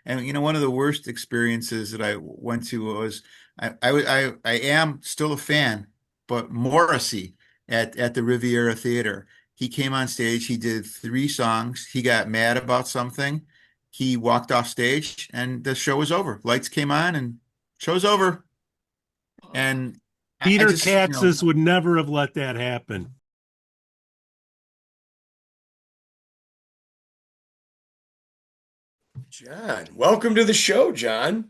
And one of the worst experiences that I went to was I am still a fan, but Morrissey at the Riviera Theater. He came on stage, he did three songs, he got mad about something, he walked off stage, and the show was over. Lights came on and show's over. And I Peter just, Katsis would never have let that happen. John, welcome to the show, John.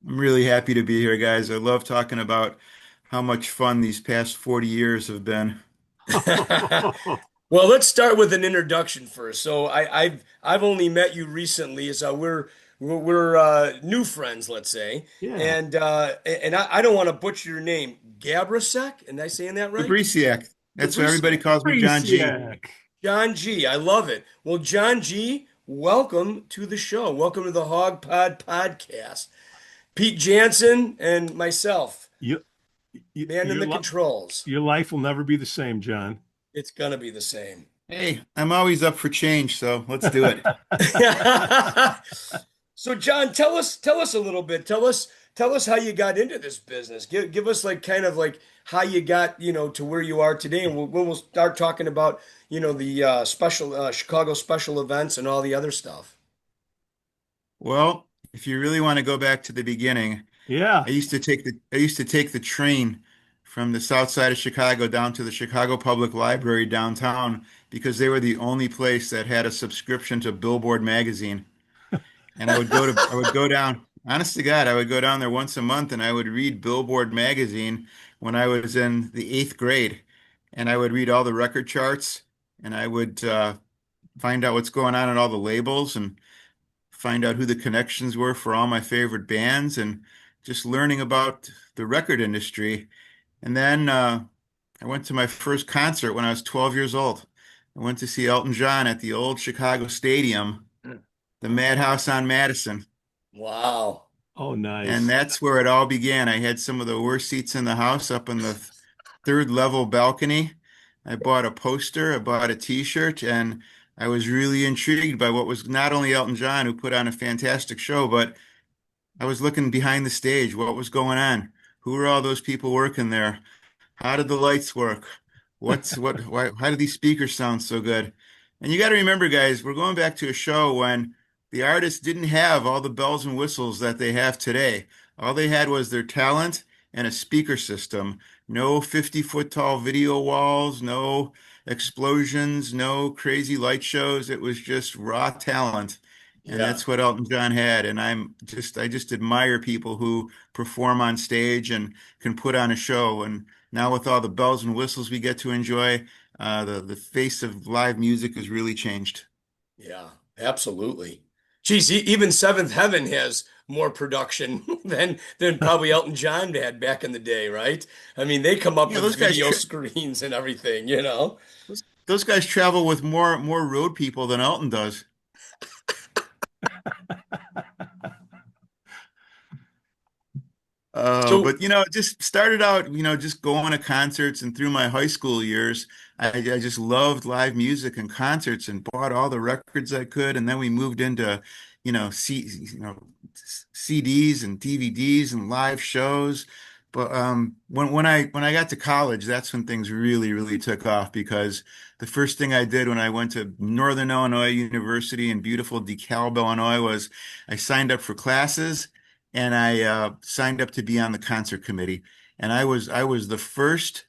I'm really happy to be here, guys. I love talking about how much fun these past 40 years have been. Well, let's start with an introduction first. So I've only met you recently, so we're new friends, let's say, Yeah. and I don't want to butcher your name, Gabrysiak. Am I saying that right? Gabrysiak. That's what everybody Gabrysiak. calls me, John G. Gabrysiak. John G. I love it. Well, John G. Welcome to the show. Welcome to the Hog Pod podcast. Pete Jansen and myself, You, man in your the controls. your life will never be the same, John. It's gonna be the same. Hey, I'm always up for change, so let's do it. So John, tell us a little bit. Tell us how you got into this business. Give us like kind of like how you got, to where you are today, and we'll start talking about, the special Chicago special events and all the other stuff. Well, if you really want to go back to the beginning, Yeah. I used to take the train from the south side of Chicago down to the Chicago Public Library downtown because they were the only place that had a subscription to Billboard magazine. And I would go down, honest to God, I would go down there once a month and I would read Billboard magazine when I was in the eighth grade. And I would read all the record charts and I would find out what's going on in all the labels and find out who the connections were for all my favorite bands and just learning about the record industry. And then I went to my first concert when I was 12 years old. I went to see Elton John at the old Chicago Stadium, the Madhouse on Madison. Wow. Oh, And nice. that's where it all began. I had some of the worst seats in the house up in the third level balcony. I bought a poster, I bought a t-shirt, and I was really intrigued by what was not only Elton John, who put on a fantastic show, but I was looking behind the stage. What was going on? Who were all those people working there? How did the lights work? How did these speakers sound so good? And you got to remember, guys, we're going back to a show when the artists didn't have all the bells and whistles that they have today. All they had was their talent and a speaker system. No 50-foot tall video walls, no explosions, no crazy light shows. It was just raw talent. And Yeah. that's what Elton John had. And I just admire people who perform on stage and can put on a show. And now with all the bells and whistles we get to enjoy, the face of live music has really changed. Yeah. Absolutely. Geez, even Seventh Heaven has more production than probably Elton John had back in the day, right? I mean, they come up Yeah, with video screens and everything. those guys travel with more road people than Elton does. So, But it just started out, just going to concerts, and through my high school years, I just loved live music and concerts and bought all the records I could. And then we moved into, CDs and DVDs and live shows. But when I got to college, that's when things really, really took off because the first thing I did when I went to Northern Illinois University in beautiful DeKalb, Illinois, was I signed up for classes and I signed up to be on the concert committee. And I was the first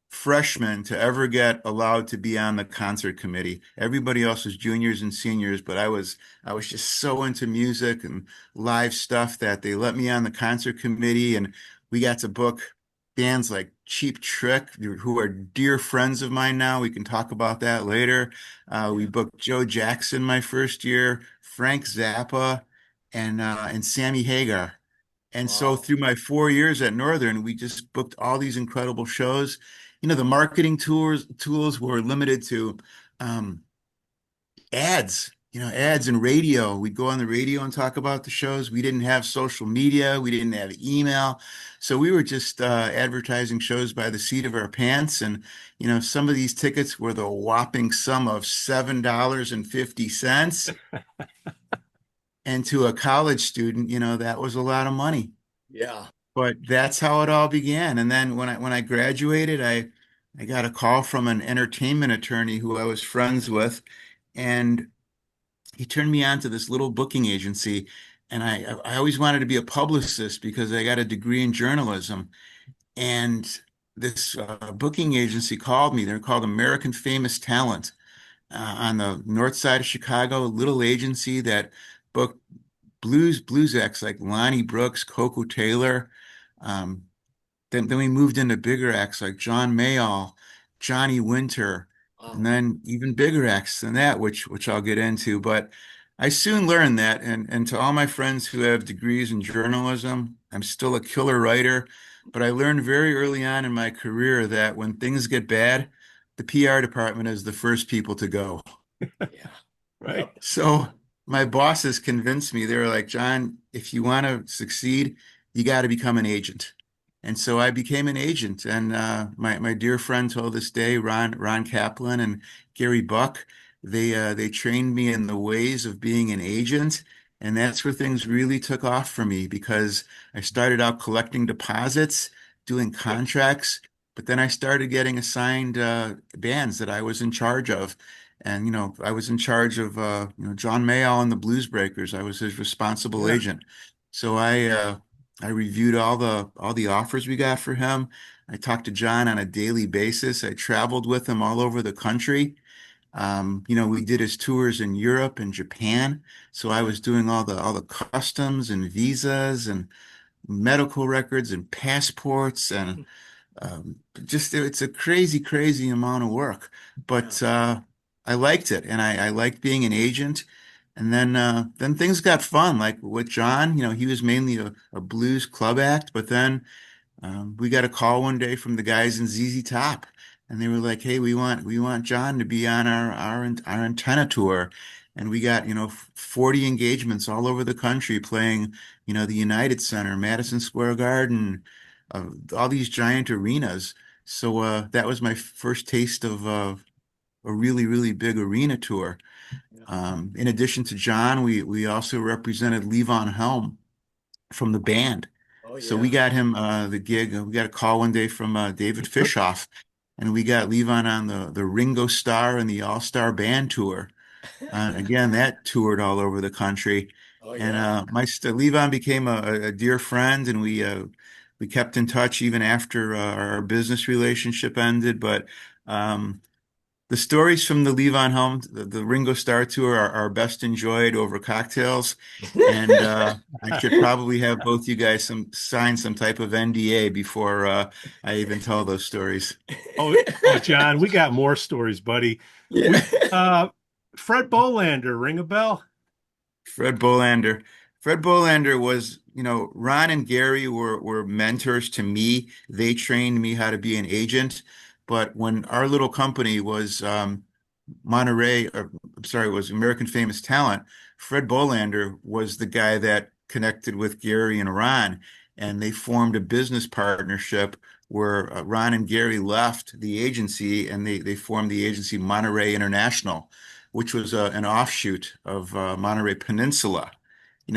freshman to ever get allowed to be on the concert committee. Everybody else was juniors and seniors, but I was just so into music and live stuff that they let me on the concert committee, and we got to book bands like Cheap Trick, who are dear friends of mine now. We can talk about that later. We yeah. booked Joe Jackson my first year, Frank Zappa, and Sammy Hagar. And so Wow. through my 4 years at Northern, we just booked all these incredible shows. The marketing tools were limited to um, ads, ads and radio. We'd go on the radio and talk about the shows. We didn't have social media. We didn't have email. So we were just advertising shows by the seat of our pants. And, some of these tickets were the whopping sum of $7.50. And to a college student, that was a lot of money. Yeah. But that's how it all began. And then when I graduated, I got a call from an entertainment attorney who I was friends with, and he turned me on to this little booking agency. And I always wanted to be a publicist because I got a degree in journalism. And this booking agency called me. They're called American Famous Talent on the north side of Chicago, a little agency that booked blues acts like Lonnie Brooks, Coco Taylor. Um, then we moved into bigger acts like John Mayall, Johnny Winter, and Wow. then even bigger acts than that, which I'll get into. But I soon learned that, and to all my friends who have degrees in journalism, I'm still a killer writer. But I learned very early on in my career that when things get bad, the PR department is the first people to go. Yeah. Right. Yep. So my bosses convinced me. They were like, John, if you want to succeed, you got to become an agent. And so I became an agent. And my dear friend till this day, Ron Kaplan and Gary Buck, they trained me in the ways of being an agent. And that's where things really took off for me because I started out collecting deposits, doing contracts, but then I started getting assigned bands that I was in charge of. And, I was in charge of, John Mayall and the Blues Breakers. I was his responsible Yeah. agent. So I reviewed all the offers we got for him. I talked to John on a daily basis. I traveled with him all over the country. We did his tours in Europe and Japan. So I was doing all the customs and visas and medical records and passports and just it's a crazy, crazy amount of work, Yeah. but I liked it, and I liked being an agent. And then things got fun. Like with John, he was mainly a blues club act, but then we got a call one day from the guys in ZZ Top, and they were like, "Hey, we want John to be on our antenna tour." And we got, 40 engagements all over the country playing, the United Center, Madison Square Garden, all these giant arenas. So that was my first taste of a really, really big arena tour. Yeah. In addition to John, we also represented Levon Helm from the band. Oh So we yeah. got him the gig. We got a call one day from David Fishoff, and we got Levon on the Ringo Starr and the All-Star Band tour. Again, that toured all over the country, Oh and yeah. Levon became a dear friend, and we kept in touch even after our business relationship ended. But um, the stories from the Levon Helm, the Ringo Starr tour, are best enjoyed over cocktails, and I should probably have both you guys sign some type of NDA before I even tell those stories. Oh, John, we got more stories, buddy. Yeah. We Fred Bohlander, ring a bell? Fred Bohlander. Fred Bohlander was, Ron and Gary were mentors to me. They trained me how to be an agent. But when our little company was Monterey, or I'm sorry, was American Famous Talent, Fred Bohlander was the guy that connected with Gary and Ron, and they formed a business partnership where Ron and Gary left the agency and they formed the agency Monterey International, which was an offshoot of Monterey Peninsula.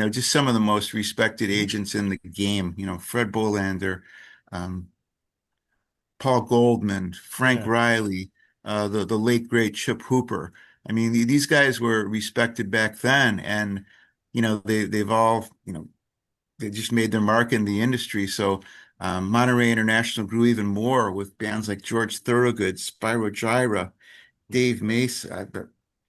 Just some of the most respected agents in the game. Fred Bohlander, um, Paul Goldman, Frank Yeah. Riley, the late great Chip Hooper. I mean, these guys were respected back then, and they've all they just made their mark in the industry. So Monterey International grew even more with bands like George Thorogood, Spyro Gyra, Dave Mace,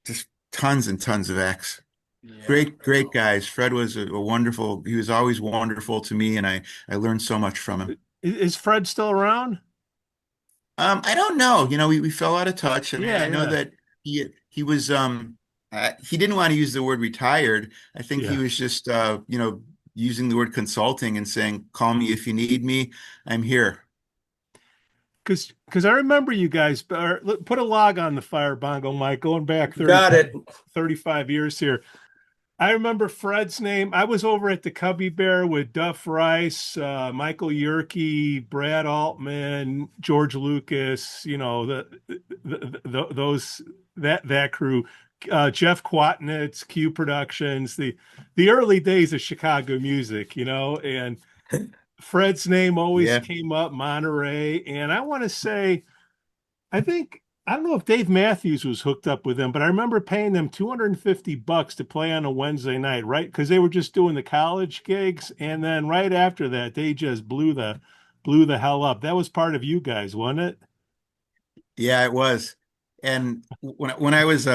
just tons and tons of acts. Yeah. Great, great guys. Fred was a wonderful. He was always wonderful to me, and I learned so much from him. Is Fred still around? I don't know. We fell out of touch. I mean, Yeah, I know yeah, that he was he didn't want to use the word retired. I think he yeah. was just using the word consulting and saying, "Call me if you need me. I'm here." Because I remember you guys put a log on the fire, Bongo Mike, going back Got it. 35 years here. I remember Fred's name. I was over at the Cubby Bear with Duff Rice, Michael Yerke, Brad Altman, George Lucas, those that crew. Jeff Kwatnitz, Q Productions, the early days of Chicago music, and Fred's name always Yeah. came up, Monterey, and I want to say, I don't know if Dave Matthews was hooked up with them, but I remember paying them $250 to play on a Wednesday night, right? Because they were just doing the college gigs, and then right after that, they just blew the hell up. That was part of you guys, wasn't it? Yeah, it was. And when I was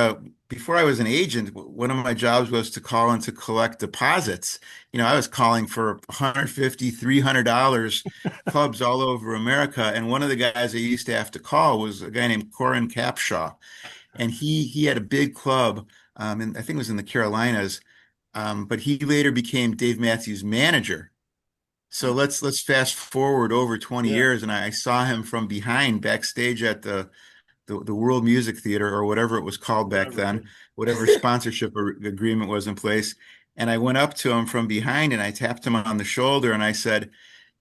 before I was an agent, one of my jobs was to call and to collect deposits. I was calling for 150, $300 clubs all over America. And one of the guys I used to have to call was a guy named Coran Capshaw. And he had a big club, and I think it was in the Carolinas. But he later became Dave Matthews' manager. So let's fast forward over 20 Yeah. years, and I saw him from behind backstage at the World Music Theater or whatever it was called back Whatever. then, whatever sponsorship agreement was in place. And I went up to him from behind and I tapped him on the shoulder and I said,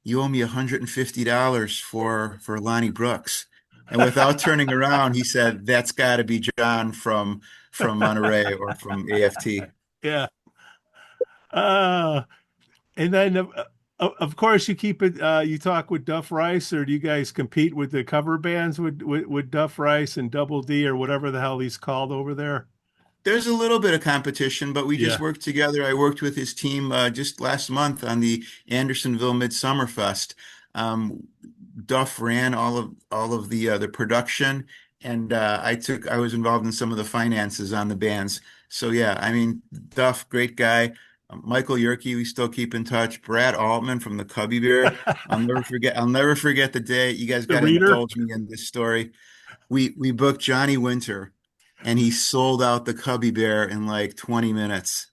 "You owe me $150 for Lonnie Brooks." And without turning around, he said, "That's got to be John from Monterey or from AFT." Yeah. Uh, and then, of course, you keep it. You talk with Duff Rice, or do you guys compete with the cover bands with Duff Rice and Double D or whatever the hell he's called over there? There's a little bit of competition, but we just Yeah. worked together. I worked with his team just last month on the Andersonville Midsummer Fest. Um, Duff ran all of the production, and I was involved in some of the finances on the bands. So yeah, I mean Duff, great guy. Michael Yerke, we still keep in touch. Brad Altman from the Cubby Bear. I'll never forget the day. You guys The got to reader. indulge me in this story. We booked Johnny Winter, and he sold out the Cubby Bear in like 20 minutes.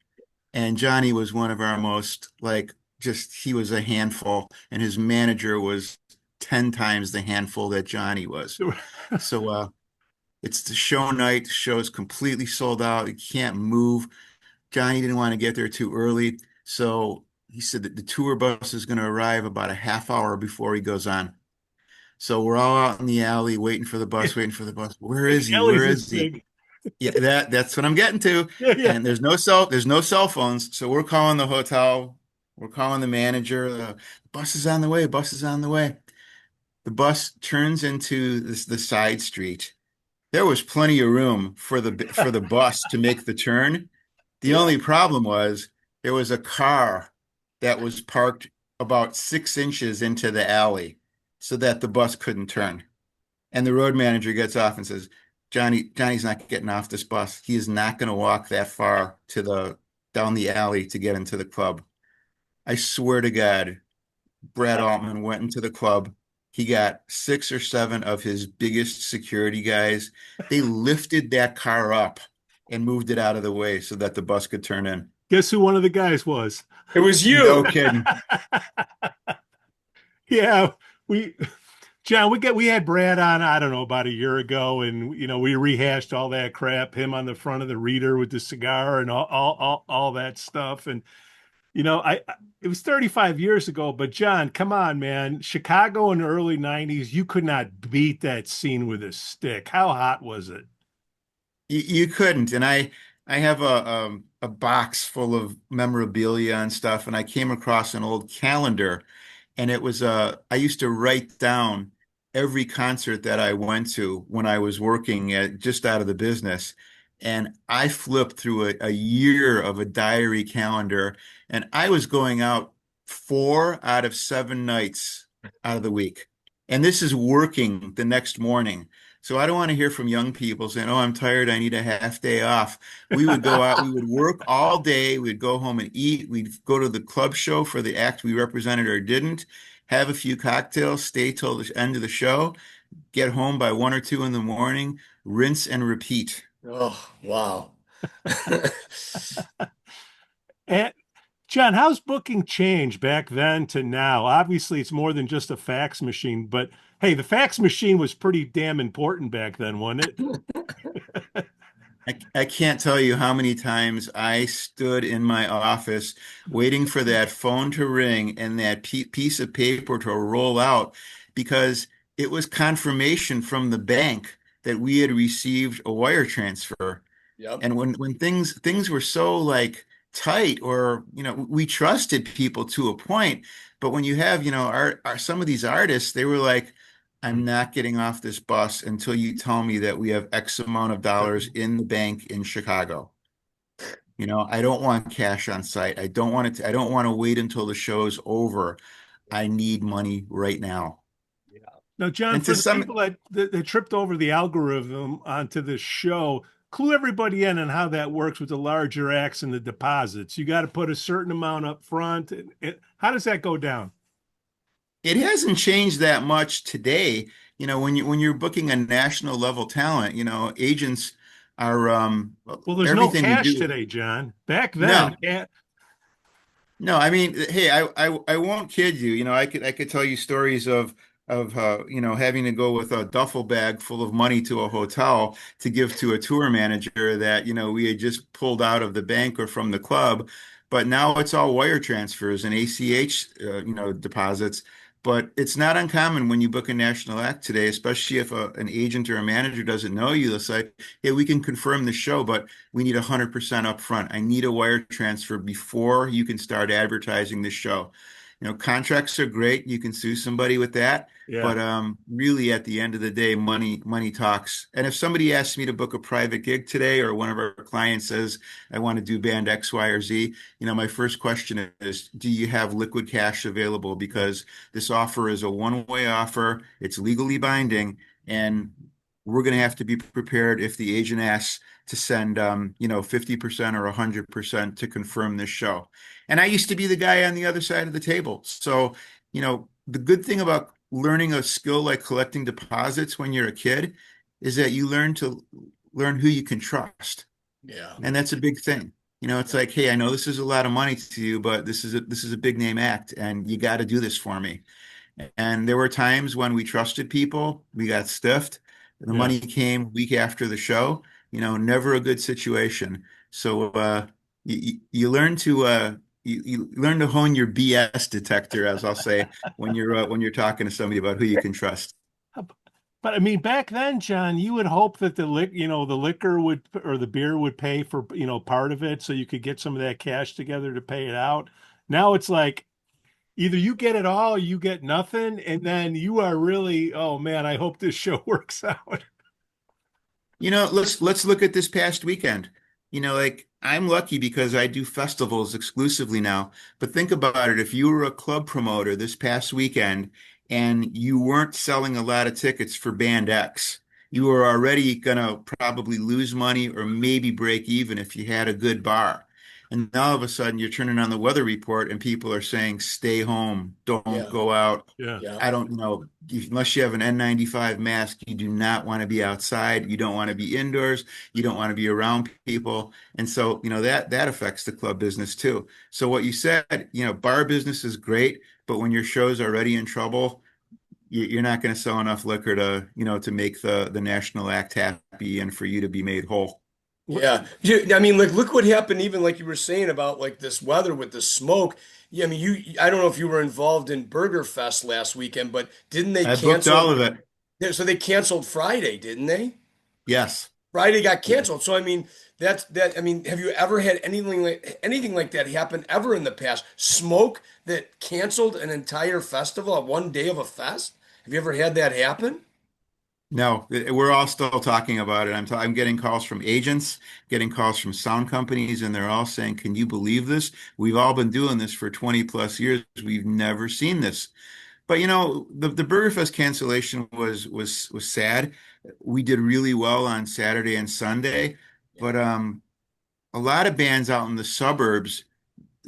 And Johnny was one of our most like just he was a handful, and his manager was 10 times the handful that Johnny was. So it's the show night. The show is completely sold out. You can't move. Johnny didn't want to get there too early, so he said that the tour bus is going to arrive about a half hour before he goes on. So we're all out in the alley waiting for the bus, waiting for the bus. Where And is he? Ellie's Where this is he? big. Yeah, that's what I'm getting to. Yeah, yeah. And there's no cell phones. So we're calling the hotel. We're calling the manager. The bus is on the way. Bus is on the way. The bus turns into the side street. There was plenty of room for the bus to make the turn. The Yeah. only problem was there was a car that was parked about 6 inches into the alley so that the bus couldn't turn. And the road manager gets off and says, Johnny's not getting off this bus. He is not going to walk that far down the alley to get into the club. I swear to God, Brad Altman went into the club. He got 6 or 7 of his biggest security guys. They lifted that car up and moved it out of the way so that the bus could turn in. Guess who one of the guys was? It was No you. kidding. Yeah, we John, we had Brad on, I don't know, about a year ago, and we rehashed all that crap, him on the front of the reader with the cigar and all that stuff. And it was 35 years ago, but John, come on, man. Chicago in the early 90s, you could not beat that scene with a stick. How hot was it? You couldn't. And I have a box full of memorabilia and stuff, and I came across an old calendar, and it was I used to write down every concert that I went to when I was working just out of the business. And I flipped through a year of a diary calendar, and I was going out 4 out of 7 nights out of the week. And this is working the next morning. So I don't want to hear from young people saying, "Oh, I'm tired. I need a half day off." We would go out, we would work all day. We'd go home and eat. We'd go to the club show for the act we represented or didn't, have a few cocktails, stay till the end of the show, get home by 1 or 2 in the morning, rinse and repeat. Oh, wow. And John, how's booking changed back then to now? Obviously, it's more than just a fax machine, but hey, the fax machine was pretty damn important back then, wasn't it? I can't tell you how many times I stood in my office waiting for that phone to ring and that piece of paper to roll out because it was confirmation from the bank that we had received a wire transfer. Yep. And when things were so like tight, or we trusted people to a point, but when you have some of these artists, they were like, I'm not getting off this bus until you tell me that we have X amount of dollars in the bank in Chicago. I don't want cash on site. I don't want to wait until the show's over. I need money right now. Yeah. Now, John, And to for the some people that tripped over the algorithm onto this show, clue everybody in on how that works with the larger acts and the deposits. You got to put a certain amount up front. How does that go down? It hasn't changed that much today. When you're booking a national level talent, agents are Well, there's no everything we cash do. today, John. Back then, No, no, I mean, hey, I won't kid you. I could tell you stories of having to go with a duffel bag full of money to a hotel to give to a tour manager that we had just pulled out of the bank or from the club, but now it's all wire transfers and ACH deposits. But it's not uncommon when you book a national act today, especially if an agent or a manager doesn't know you. It's like, hey, we can confirm the show, but we need 100% upfront. I need a wire transfer before you can start advertising the show. Contracts are great. You can sue somebody with that. yeah. But really, at the end of the day, money talks. And if somebody asks me to book a private gig today, or one of our clients says, I want to do band X, Y, or Z, my first question is, do you have liquid cash available? Because this offer is a one-way offer. It's legally binding, and we're going to have to be prepared if the agent asks to send 50% or 100% to confirm this show. And I used to be the guy on the other side of the table. So, the good thing about learning a skill like collecting deposits when you're a kid is that you learn who you can trust. Yeah. And that's a big thing. It's Yeah. like, hey, I know this is a lot of money to you, but this is a big name act, and you got to do this for me. And there were times when we trusted people, we got stiffed. The Yeah. money came week after the show, never a good situation. So you learn you learn to hone your BS detector, as I'll say, when you're talking to somebody about who you can trust. But I mean, back then, John, you would hope that the liquor would or the beer would pay for, part of it so you could get some of that cash together to pay it out. Now it's like either you get it all or you get nothing, and then you are really, oh man, I hope this show works out. Let's look at this past weekend. Like, I'm lucky because I do festivals exclusively now. But think about it. If you were a club promoter this past weekend and you weren't selling a lot of tickets for band X, you were already gonna probably lose money or maybe break even if you had a good bar. And now all of a sudden you're turning on the weather report and people are saying, stay home, don't Yeah. go out. Yeah. Yeah. I don't know, unless you have an N95 mask, you do not want to be outside. You don't want to be indoors. You don't want to be around people. And so, that affects the club business too. So what you said, bar business is great, but when your show's already in trouble, you're not going to sell enough liquor to make the national act happy and for you to be made whole. Yeah. I mean, like, look what happened, even like you were saying about like this weather with the smoke. Yeah, I mean, I don't know if you were involved in BurgerFest last weekend, but didn't they I booked all cancel? of it. Yeah, so they canceled Friday, didn't they? Yes. Friday got Yeah. canceled. So I mean, that's that. I mean, have you ever had anything like that happen ever in the past? Smoke that canceled an entire festival at one day of a fest? Have you ever had that happen? No, we're all still talking about it. I'm getting calls from agents, getting calls from sound companies, and they're all saying, "Can you believe this? We've all been doing this for 20 plus years. We've never seen this." But the BurgerFest cancellation was sad. We did really well on Saturday and Sunday, Yeah. but a lot of bands out in the suburbs,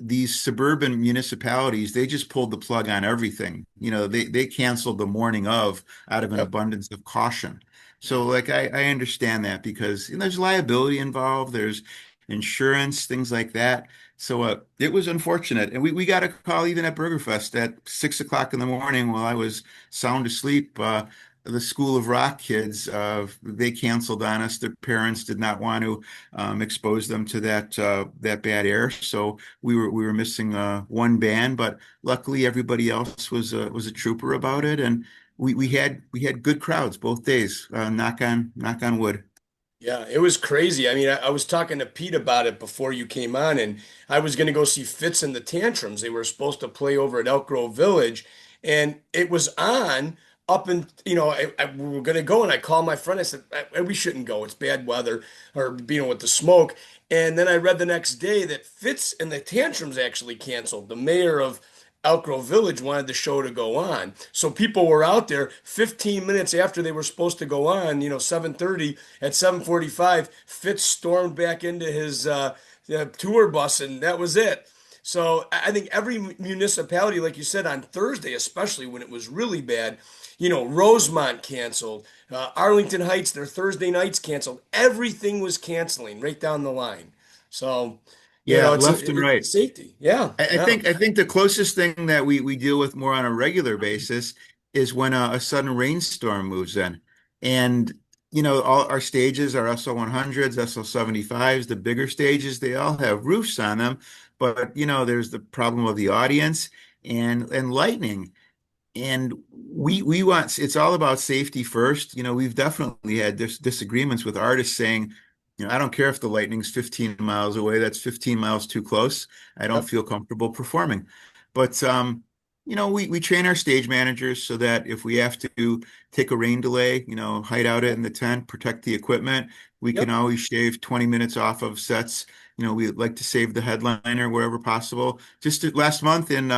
these suburban municipalities, they just pulled the plug on everything. They canceled the morning of out of an Yep. abundance of caution. Yeah. So like I understand that because there's liability involved, there's insurance, things like that. So it was unfortunate. And we got a call even at BurgerFest at 6 o'clock in the morning while I was sound asleep. The School of Rock kids, they canceled on us. Their parents did not want to expose them to that bad air. So we were missing one band, but luckily everybody else was a trooper about it, and we had good crowds both days. Knock on wood. Yeah, it was crazy. I mean, I was talking to Pete about it before you came on, and I was going to go see Fitz and the Tantrums. They were supposed to play over at Elk Grove Village, and it was on up and we were going to go, and I called my friend. I said, We shouldn't go. It's bad weather, or with the smoke." And then I read the next day that Fitz and the Tantrums actually canceled. The mayor of Elk Grove Village wanted the show to go on. So people were out there 15 minutes after they were supposed to go on, 7:30. At 7:45, Fitz stormed back into his tour bus, and that was it. So I think every municipality, like you said, on Thursday, especially when it was really bad, Rosemont canceled, Arlington Heights, their Thursday nights canceled. Everything was canceling right down the line. So, Yeah, it's left and right. safety. Yeah, I yeah. think the closest thing that we deal with more on a regular basis is when a sudden rainstorm moves in, and all our stages, our SL100s, SL75s, the bigger stages, they all have roofs on them, but there's the problem of the audience and lightning. And we want it's all about safety first. We've definitely had disagreements with artists saying, I don't care if the lightning's 15 miles away, that's 15 miles too close. I don't Yep. feel comfortable performing. But we train our stage managers so that if we have to take a rain delay, hide out it in the tent, protect the equipment, we can Yep. always shave 20 minutes off of sets. We like to save the headliner wherever possible. Just last month in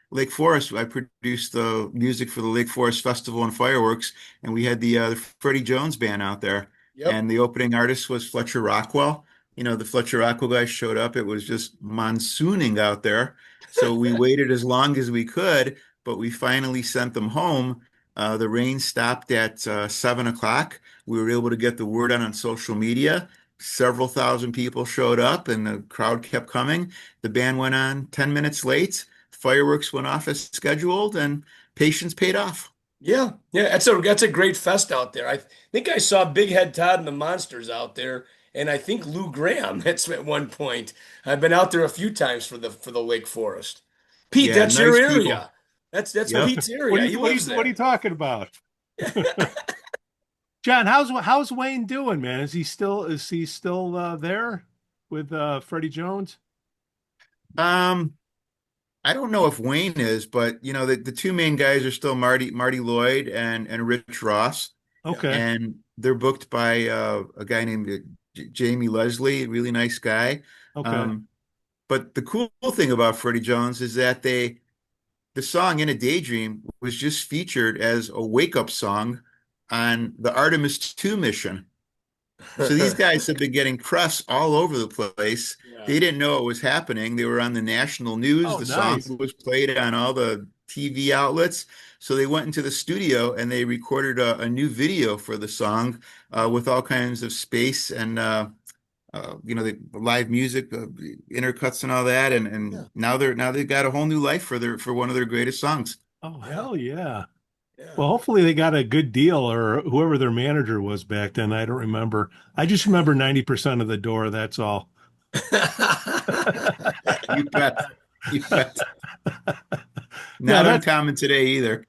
Lake Forest, I produced the music for the Lake Forest Festival and Fireworks, and we had the Freddie Jones band out there, Yep. and the opening artist was Fletcher Rockwell. The Fletcher Rockwell guys showed up. It was just monsooning out there, so we waited as long as we could, but we finally sent them home. The rain stopped at 7 o'clock. We were able to get the word out on social media. Several thousand people showed up, and the crowd kept coming. The band went on 10 minutes late. Fireworks went off as scheduled, and patience paid off. Yeah, yeah, that's a great fest out there. I think I saw Big Head Todd and the Monsters out there, and I think Lou Graham. That's at one point. I've been out there a few times for the Lake Forest. Pete, Yeah, that's your nice people. area. That's Yep. Pete's area. He lives What are you there. talking about? John, how's Wayne doing, man? Is he still there with Freddie Jones? Um, I don't know if Wayne is, but the two main guys are still Marty Lloyd and Rich Ross, Yeah. Okay, and they're booked by a guy named Jamie Leslie, a really nice guy. okay. Um, but the cool thing about Freddie Jones is that the song "In a Daydream" was just featured as a wake-up song on the Artemis 2 mission. So these guys have been getting press all over the place. Yeah. They didn't know it was happening. They were on the national news. Oh, The song nice. was played on all the TV outlets. So they went into the studio and they recorded a new video for the song with all kinds of space and the live music, intercuts and all that. And Yeah. now they've got a whole new life for one of their greatest songs. Oh, Yeah. hell yeah. Yeah. Well, hopefully they got a good deal or whoever their manager was back then. I don't remember. I just remember 90% of the door. That's all. You bet. You bet. No, Not that's uncommon today either.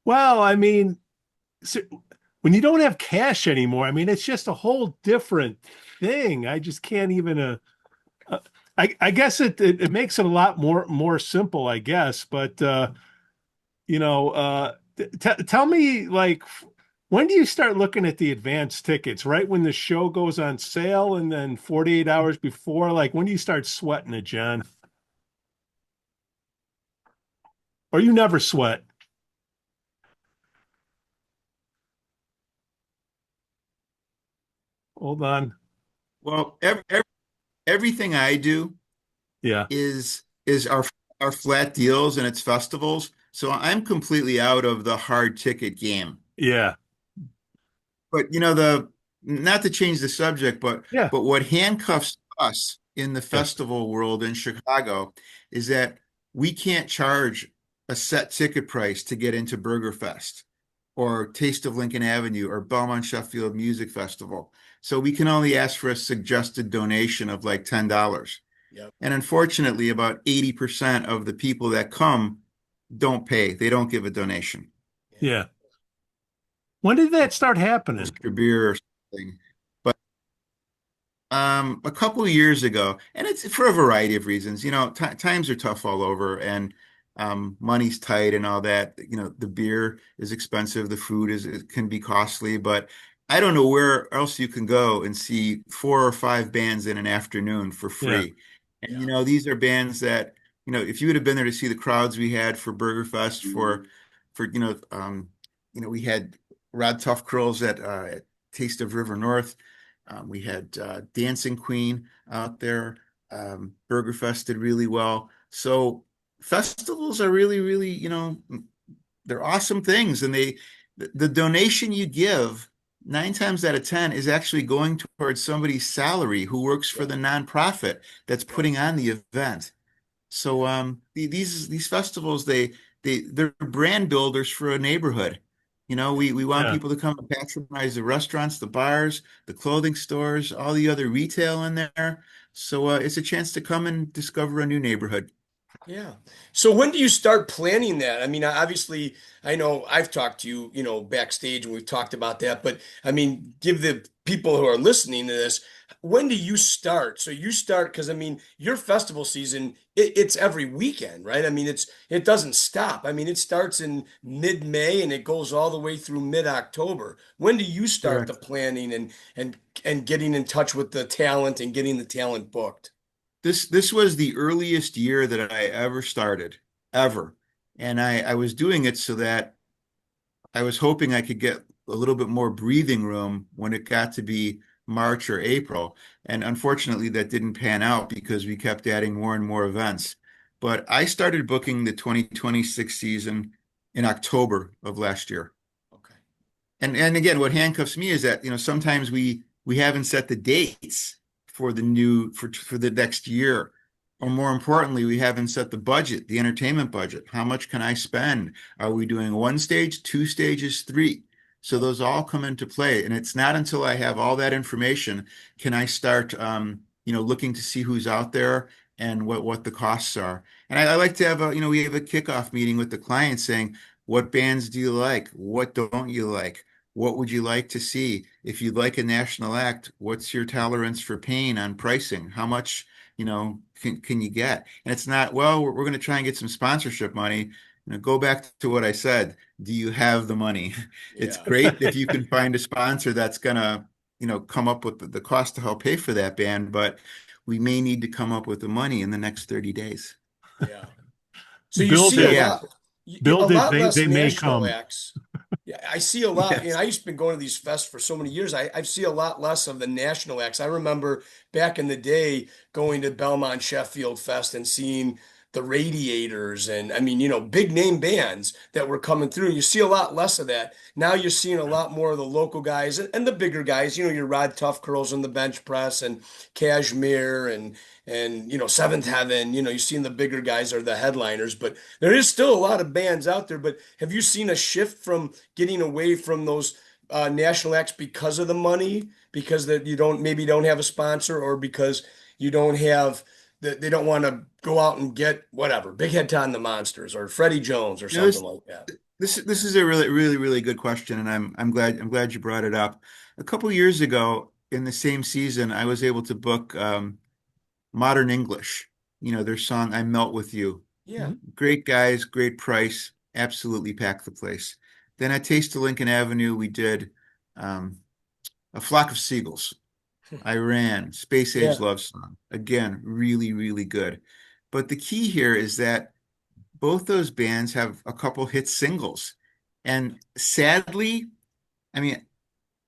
well, I mean, so when you don't have cash anymore, I mean, it's just a whole different thing. I just can't even uh, I guess it makes it a lot more simple, I guess. But tell me like when do you start looking at the advance tickets? Right when the show goes on sale and then 48 hours before, like when do you start sweating it, John? Or you never sweat? Hold on. Well, everything I do Yeah. is our flat deals and its festivals. So I'm completely out of the hard ticket game. Yeah. But the not to change the subject, but Yeah. what handcuffs us in the Yeah. festival world in Chicago is that we can't charge a set ticket price to get into BurgerFest or Taste of Lincoln Avenue or Belmont Sheffield Music Festival. So we can only ask for a suggested donation of like $10. Yep. And unfortunately, about 80% of the people that come don't pay. They don't give a donation. Yeah. Yeah. When did that start Those happening? beer. thing. But a couple of years ago, and it's for a variety of reasons. T times are tough all over, and money's tight and all that. The beer is expensive, the food it can be costly, but I don't know where else you can go and see 4 or 5 bands in an afternoon for Yeah. free. And Yeah. these are bands that, if you would have been there to see the crowds we had for BurgerFest for we had Rod Tough Curls at Taste of River North. We had Dancing Queen out there. BurgerFest did really well. So festivals are really, really, they're awesome things. And the donation you give, 9 times out of 10, is actually going towards somebody's salary who works for Yeah. the nonprofit that's Yeah. putting on the event. So Yeah. these festivals, they're brand builders for a neighborhood. We want Yeah. people to come and patronize the restaurants, the bars, the clothing stores, all the other retail in there. So it's a chance to come and discover a new neighborhood. Yeah. So when do you start planning that? I mean, obviously, I know I've talked to you, backstage and we've talked about that, but I mean, give the people who are listening to this, when do you start? So you start because I mean, your festival season, it's every weekend, right? I mean, it doesn't stop. I mean, it starts in mid-May and it goes all the way through mid-October. When do you start the Correct. planning and getting in touch with the talent and getting the talent booked? This was the earliest year that I ever started, ever. And I was doing it so that I was hoping I could get a little bit more breathing room when it got to be March or April. And unfortunately, that didn't pan out because we kept adding more and more events. But I started booking the 2026 season in October of last year. Okay. And again, what handcuffs me is that, sometimes we haven't set the dates for the next year. Or Yeah. more importantly, we haven't set the budget, the entertainment budget. How much can I spend? Are we doing one stage, 2 stages, three? So Yep. those all come into play. And it's not until I have all that information can I start looking to see who's out there and what the costs are. And I like to have we have a kickoff meeting with the client saying, what bands do you like? What don't you like? What would you like to see? If you'd like a national act, what's your tolerance for pain on pricing? How much, can you get? And it's not, well, we're going to try and get some sponsorship money. Go back to what I said. Do you have the money? It's Yeah. great if you can find a sponsor that's going to, come up with the cost to help pay for that band, but we may need to come up with the money in the next 30 days. Yeah. So you Build see a So it. yeah, lot, a Build it. lot They less they may national come. acts. Yeah, I see a lot. yes. I used to been going to these fests for so many years. I see a lot less of the national acts. I remember back in the day going to Belmont Sheffield Fest and seeing the Radiators and I mean, big name bands that were coming through. You see a lot less of that. Now you're seeing a lot more of the local guys and the bigger guys, your Rod Tough Curls on the bench press and Cashmere and Seventh Heaven, you're seeing the bigger guys are the headliners, but there is still a lot of bands out there. But have you seen a shift from getting away from those national acts because of the money, because that you don't have a sponsor, or because you don't have that they don't want to go out and get whatever Big Head Todd and the Monsters or Freddie Jones or You know, something like that? this is a really really really good question, and I'm glad you brought it up. A couple years ago, in the same season, I was able to book Modern English. Their song "I Melt with You." Yeah. Mhm. Great guys, great price, absolutely packed the place. Then at Taste of Lincoln Avenue, we did um, A Flock of Seagulls. Iran, Space Age Yeah. Love Song. Again, really, really good. But the key here is that both those bands have a couple hit singles. And sadly, I mean,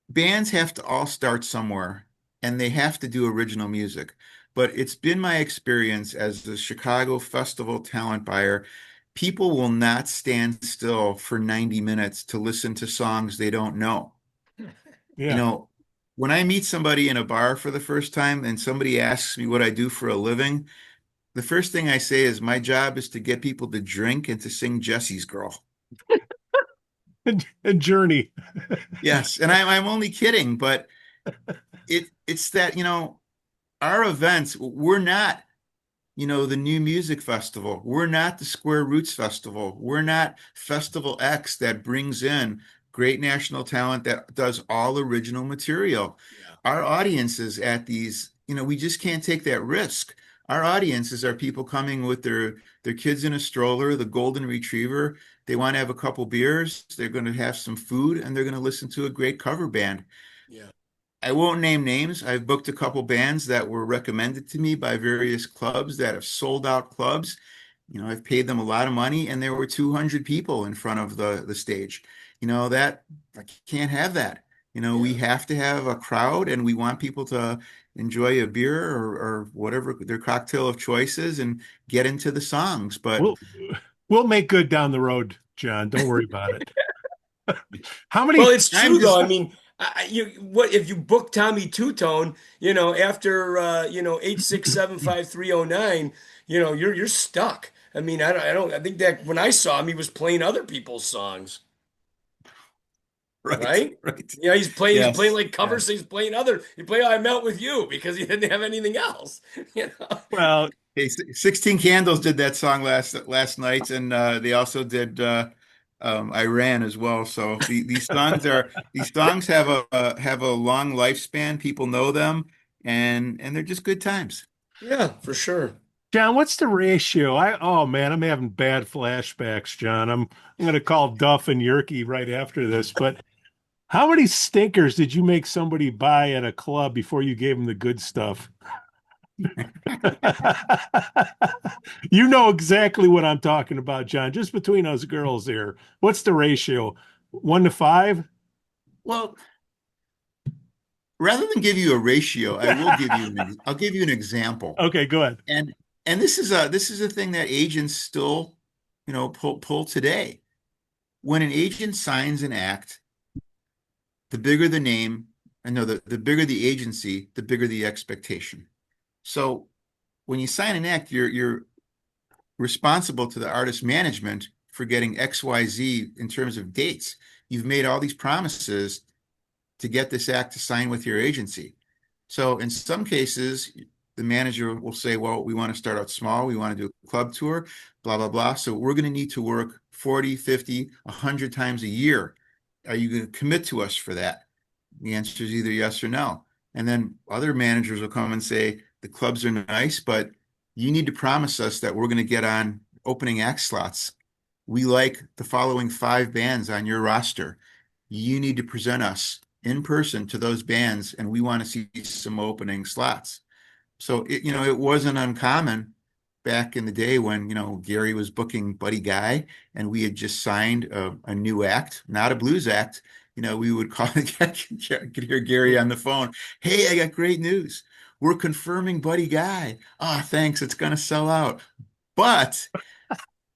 bands have to all start somewhere and they have to do original music. But it's been my experience as the Chicago Festival talent buyer, people will not stand still for 90 minutes to listen to songs they don't know. You Yeah. know, when I meet somebody in a bar for the first time and somebody asks me what I do for a living, the first thing I say is my job is to get people to drink and to sing Jesse's Girl. And Journey. Yes, and I'm only kidding, but it's that, our events, we're not, the New Music Festival. We're not the Square Roots Festival. We're not Festival X that brings in great national talent that does all original material. Yeah. Our audiences at these, we just can't take that risk. Our audiences are people coming with their kids in a stroller, the golden retriever. They want to have a couple beers, they're going to have some food, and they're going to listen to a great cover band. Yeah. I won't name names. I've booked a couple bands that were recommended to me by various clubs that have sold out clubs. I've paid them a lot of money, and there were 200 people in front of the stage. That I can't have that. We Yeah. have to have a crowd, and we want people to enjoy a beer or whatever their cocktail of choices and get into the songs. But We'll we'll make good down the road, John. Don't worry about it. How Well, many? it's I'm true though. just I mean, you what if you book Tommy Two Tone, after 8675309, you're stuck. I mean, I think that when I saw him, he was playing other people's songs, right, right? right. He's playing Yes, like covers. yes. He played I Melt with You because he didn't have anything else, you know. Well, Hey, 16 Candles did that song last night, and they also did Iran as well. So these songs have a long lifespan. People know them, and they're just good times. Yeah, for sure. John, what's the ratio? Oh man, I'm having bad flashbacks, John. I'm gonna call Duff and Yerky right after this. But how many stinkers did you make somebody buy at a club before you gave them the good stuff? You know exactly what I'm talking about, John. Just between us girls here. What's the ratio? 1 to 5? Well, rather than give you a ratio, I'll give you an example. Okay, go ahead. And this is a thing that agents still, pull today. When an agent signs an act, the bigger the name, I know the bigger the agency, the bigger the expectation. So when you sign an act, you're responsible to the artist management for getting XYZ in terms of dates. You've made all these promises to get this act to sign with your agency. So in some cases, the manager will say, well, we want to start out small. We want to do a club tour, blah, blah, blah. So we're going to need to work 40, 50, 100 times a year. Are you going to commit to us for that? The answer is either yes or no. And then other managers will come and say, the clubs are nice, but you need to promise us that we're going to get on opening act slots. We like the following 5 bands on your roster. You need to present us in person to those bands, and we want to see some opening slots. So it wasn't uncommon back in the day when, Gary was booking Buddy Guy and we had just signed a new act, not a blues act. We would call could hear Gary on the phone. Hey, I got great news. We're confirming Buddy Guy. Oh, thanks. It's going to sell out. But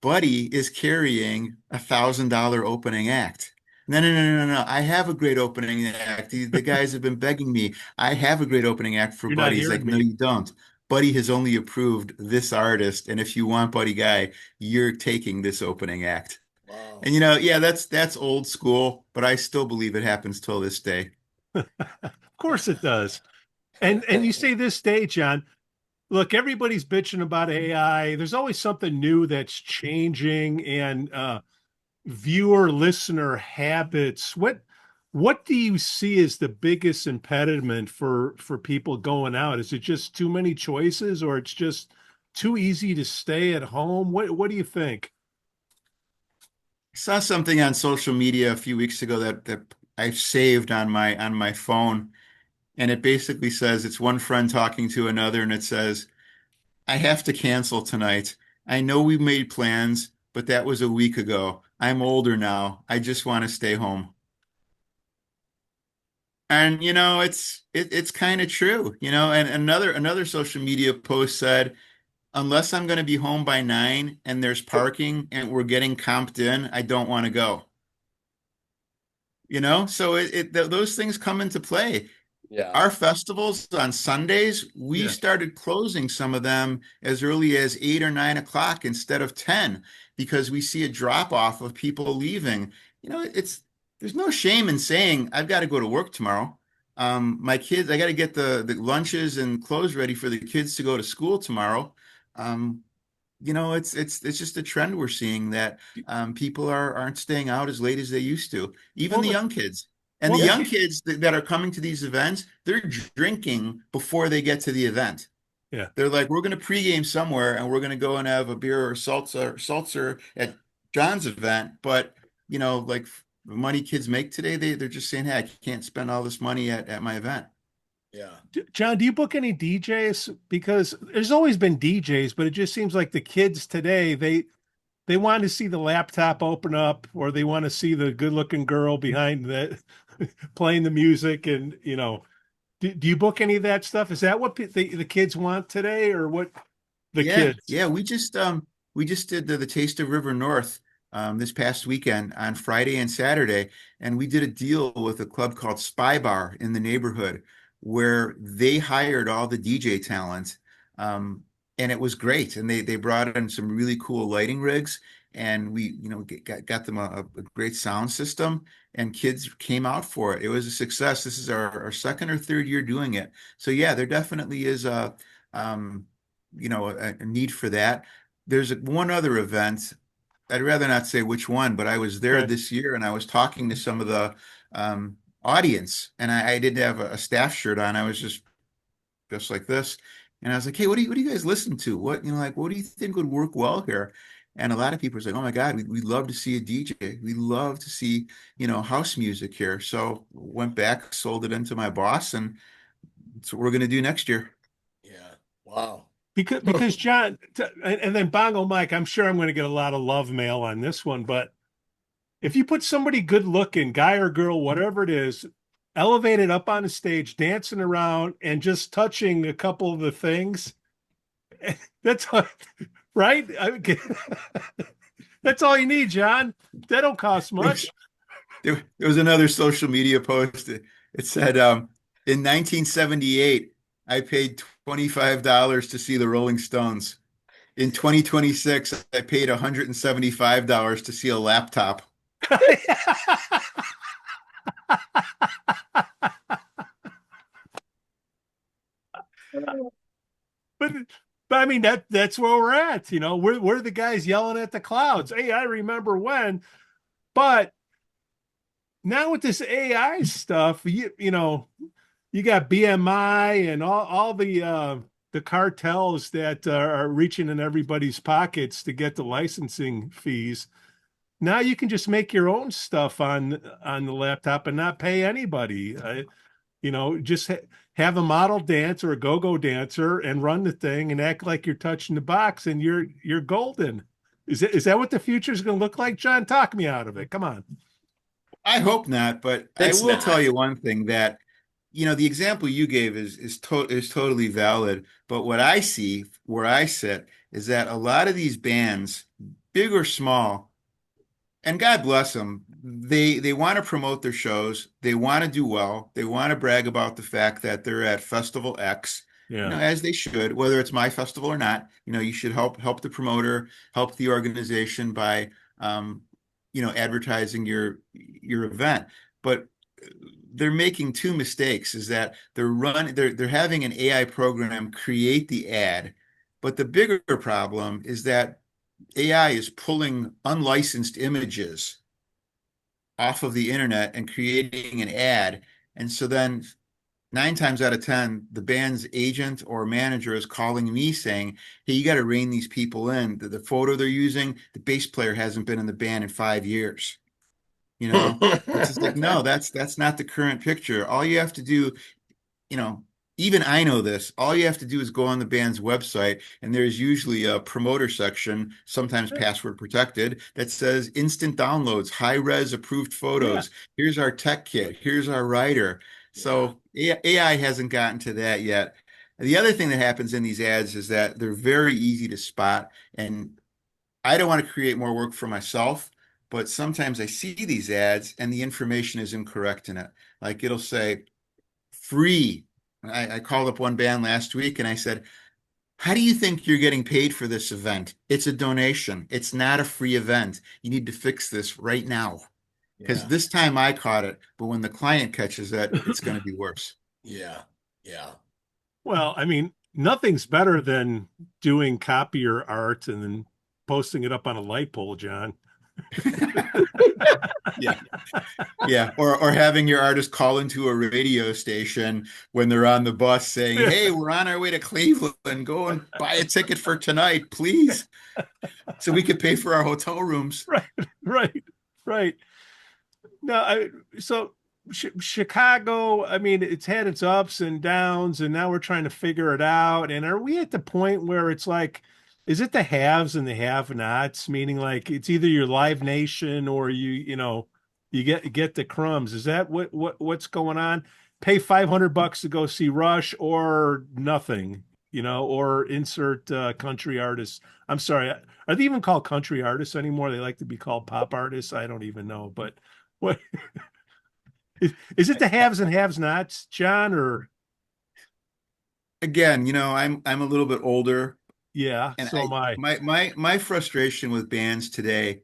Buddy is carrying $1,000 opening act. No, no, no, no, no, no. I have a great opening act. The guys have been begging me. I have a great opening act for You're not Buddy. He's like, hearing no, me. you don't. Buddy has only approved this artist, and if you want Buddy Guy, you're taking this opening act. Wow. And yeah, that's old school, but I still believe it happens till this day. Of course it does. And you say this day, John. Look, everybody's bitching about AI. There's always something new that's changing, and viewer listener habits. What do you see as the biggest impediment for people going out? Is it just too many choices, or it's just too easy to stay at home? What do you think? I saw something on social media a few weeks ago that I've saved on my phone, and it basically says it's one friend talking to another, and it says, I have to cancel tonight. I know we made plans, but that was a week ago. I'm older now. I just want to stay home. And it's kind of true, and another social media post said, unless I'm going to be home by 9 and there's parking and we're getting comped in, I don't want to go. So those things come into play. Yeah. Our festivals on Sundays, we Yeah, started closing some of them as early as 8 or 9 o'clock instead of 10 because we see a drop off of people leaving. There's no shame in saying I've got to go to work tomorrow. My kids, I got to get the lunches and clothes ready for the kids to go to school tomorrow. Um, it's just a trend we're seeing that people aren't staying out as late as they used to. Even Well, the young kids. And the well, the young kid, kids that are coming to these events, they're drinking before they get to the event. yeah. They're like, we're going to pregame somewhere and we're going to go and have a beer or seltzer at John's event. But, like the money kids make today, they're just saying, hey, I can't spend all this money at my event. Yeah. John, do you book any DJs? Because there's always been DJs, but it just seems like the kids today, they want to see the laptop open up, or they want to see the good looking girl behind the playing the music. And, do you book any of that stuff? Is that what the kids want today, or what the Yeah, kids? yeah. We just did the Taste of River North this past weekend on Friday and Saturday, and we did a deal with a club called Spy Bar in the neighborhood where they hired all the DJ talent, and it was great. And they brought in some really cool lighting rigs, and we got them a great sound system, and kids came out for it. It was a success. This is our second or third year doing it. So yeah, there definitely is um, a need for that. There's one other event. I'd rather not say which one, but I was there Okay. this year and I was talking to some of the audience, and I didn't have a staff shirt on. I was just like this, and I was like, "Hey, what do you guys listen to? What do you think would work well here?" And a lot of people are saying, "Oh my God, we'd love to see a DJ. We love to see house music here." So went back, sold it into my boss, and that's what we're going to do next year. Yeah. Wow. Because John, and then Bongo Mike, I'm sure I'm going to get a lot of love mail on this one, but if you put somebody good looking, guy or girl, whatever it is, elevated up on the stage, dancing around and just touching a couple of the things, that's all, right. That's all you need, John. That don't cost There was, much. there was another social media post. It said, in 1978, I paid $25 to see the Rolling Stones. In 2026, I paid $175 to see a laptop. but but I mean that's where we're at. We're the guys yelling at the clouds. Hey, I remember when. But now with this AI stuff, you got BMI and all the cartels that are reaching in everybody's pockets to get the licensing fees. Now you can just make your own stuff on the laptop and not pay anybody. Just have a model dance or a go-go dancer and run the thing and act like you're touching the box, and you're golden. Is that what the future is going to look like, John? Talk me out of it. Come on. I hope not, but I It's will tell not. you one thing that, the example you gave is totally valid. But what I see where I sit is that a lot of these bands, big or small, and God bless them, they want to promote their shows. They want to do well. They want to brag about the fact that they're at Festival X, Yeah. as they should, whether it's my festival or not. You should help the promoter, help the organization by advertising your event. But they're making two mistakes is that they're having an AI program create the ad. But the bigger problem is that AI is pulling unlicensed images off of the internet and creating an ad. And so then 9 times out of 10, the band's agent or manager is calling me saying, "Hey, you got to rein these people in. The photo they're using, the bass player hasn't been in the band in 5 years." You know, it's just like, no, that's not the current picture. All you have to do, you know, even I know this. All you have to do is go on the band's website, and there's usually a promoter section, sometimes password protected, that says instant downloads, high res approved Yeah. photos. Here's our tech kit. Here's our writer. Yeah. So AI hasn't gotten to that yet. The other thing that happens in these ads is that they're very easy to spot. And I don't want to create more work for myself, but sometimes I see these ads and the information is incorrect in it. Like it'll say free. I called up one band last week and I said, "How do you think you're getting paid for this event? It's a donation. It's not a free event. You need to fix this right now." Because Yeah. this time I caught it, but when the client catches it, it's going to be worse. Yeah. Yeah. Well, I mean, nothing's better than doing copier art and then posting it up on a light pole, John. Yeah. Yeah, or having your artist call into a radio station when they're on the bus saying, Yeah, "Hey, we're on our way to Cleveland. Go and buy a ticket for tonight, please, so we could pay for our hotel rooms." right, right, right. No, so Chicago, I mean, it's had its ups and downs, and now we're trying to figure it out. And are we at the point where it's like, is it the haves and the have-nots? Meaning, like, it's either your Live Nation or you get the crumbs. Is that what's going on? Pay $500 to go see Rush or nothing, or insert country artists. I'm sorry, are they even called country artists anymore? They like to be called pop artists. I don't even know, but what is it the haves and have nots, John? Or Again, I'm a little bit older, yeah, and so am I. my frustration with bands today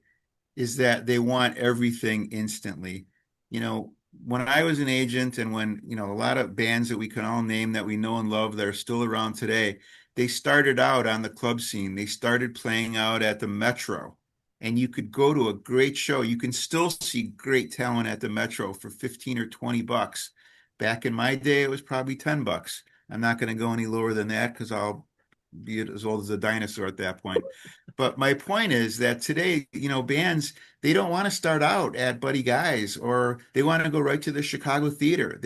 is that they want everything instantly. You know, when I was an agent and when, a lot of bands that we can all name that we know and love that are still around today, they started out on the club scene. They started playing out at the Metro. And you could go to a great show. You can still see great talent at the Metro for 15 or 20 bucks. Back in my day, it was probably 10 bucks. I'm not going to go any lower than that because I'll be as old as a dinosaur at that point. But my point is that today, bands, they don't want to start out at Buddy Guy's or they want to go right to the Chicago theater.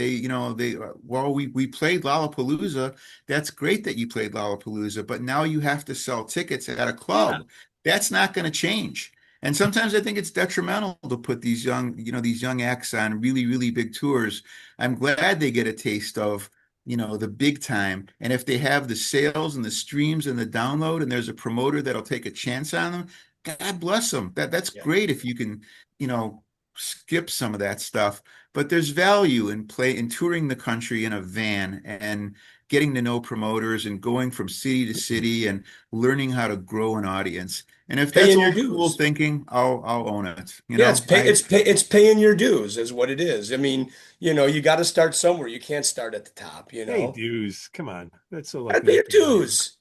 Well, we played Lollapalooza. That's great that you played Lollapalooza, but now you have to sell tickets at a Yeah, club. That's not going to change. And sometimes I think it's detrimental to put these young acts on really, really big tours. I'm glad they get a taste of the big time. And if they have the sales and the streams and the download, and there's a promoter that'll take a chance on them, God bless them. That's Yeah. great if you can, you know, skip some of that stuff. But there's value in touring the country in a van and getting to know promoters and going from city to city and learning how to grow an audience. And if that's Paying your old school dues. thinking, I'll own it. Yeah, it's paying your dues is what it is. I mean, you got to start somewhere. You can't start at the top, you hey, know. dudes, come on, that's so Gotta like pay your 1990. dues.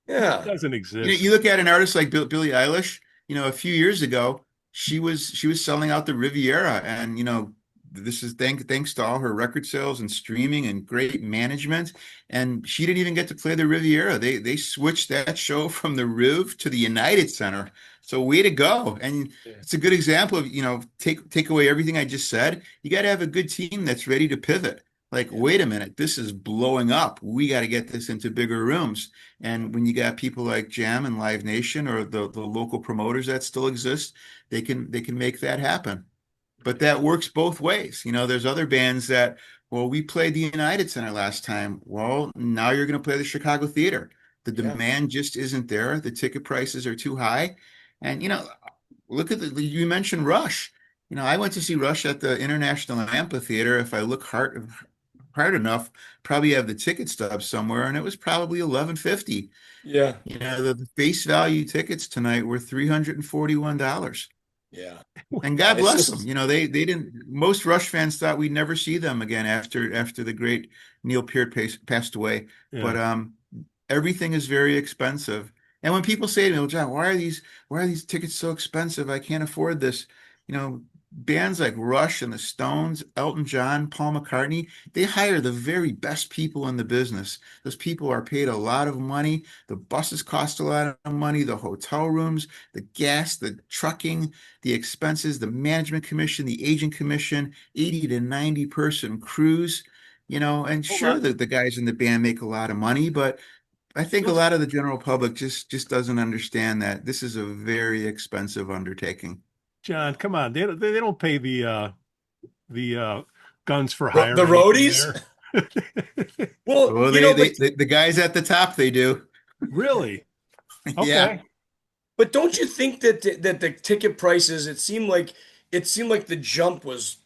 That Yeah. doesn't You exist. look at an artist like Billie Eilish, a few years ago, she was selling out the Riviera, and this is thanks to all her record sales and streaming and great management. And she didn't even get to play the Riviera. They switched that show from the Riv to the United Center. So way to go. And Yeah. it's a good example of, take away everything I just said. You got to have a good team that's ready to pivot. Like, Yeah. wait a minute, this is blowing up. We got to get this into bigger rooms. And when you got people like Jam and Live Nation or the local promoters that still exist, they can make that happen. But that works both ways. There's other bands that, well, we played the United Center last time. Well, now you're going to play the Chicago Theater. The Yeah. demand just isn't there. The ticket prices are too high. And look at you mentioned Rush. I went to see Rush at the International Amphitheater. If I look hard enough, probably have the ticket stub somewhere, and it was probably 11.50. Yeah. The face value tickets tonight were $341. Yeah. And Yeah. God It's bless them. just They didn't. Most Rush fans thought we'd never see them again after the great Neil Peart passed away. Yeah. But everything is very expensive. And when people say to me, "Well, John, why are these tickets so expensive? I can't afford this." Bands like Rush and the Stones, Elton John, Paul McCartney, they hire the very best people in the business. Those people are paid a lot of money. The buses cost a lot of money, the hotel rooms, the gas, the trucking, the expenses, the management commission, the agent commission, 80 to 90 person crews, and Hold sure on. that the guys in the band make a lot of money, but I think a Those lot of the general public just doesn't understand that this is a very expensive undertaking. John, come on. They don't pay the guns for the hire anything roadies. there. Well, Well, the guys at the top, they do. Really? Yeah. Okay. but don't you think that the ticket prices, it seemed like the jump was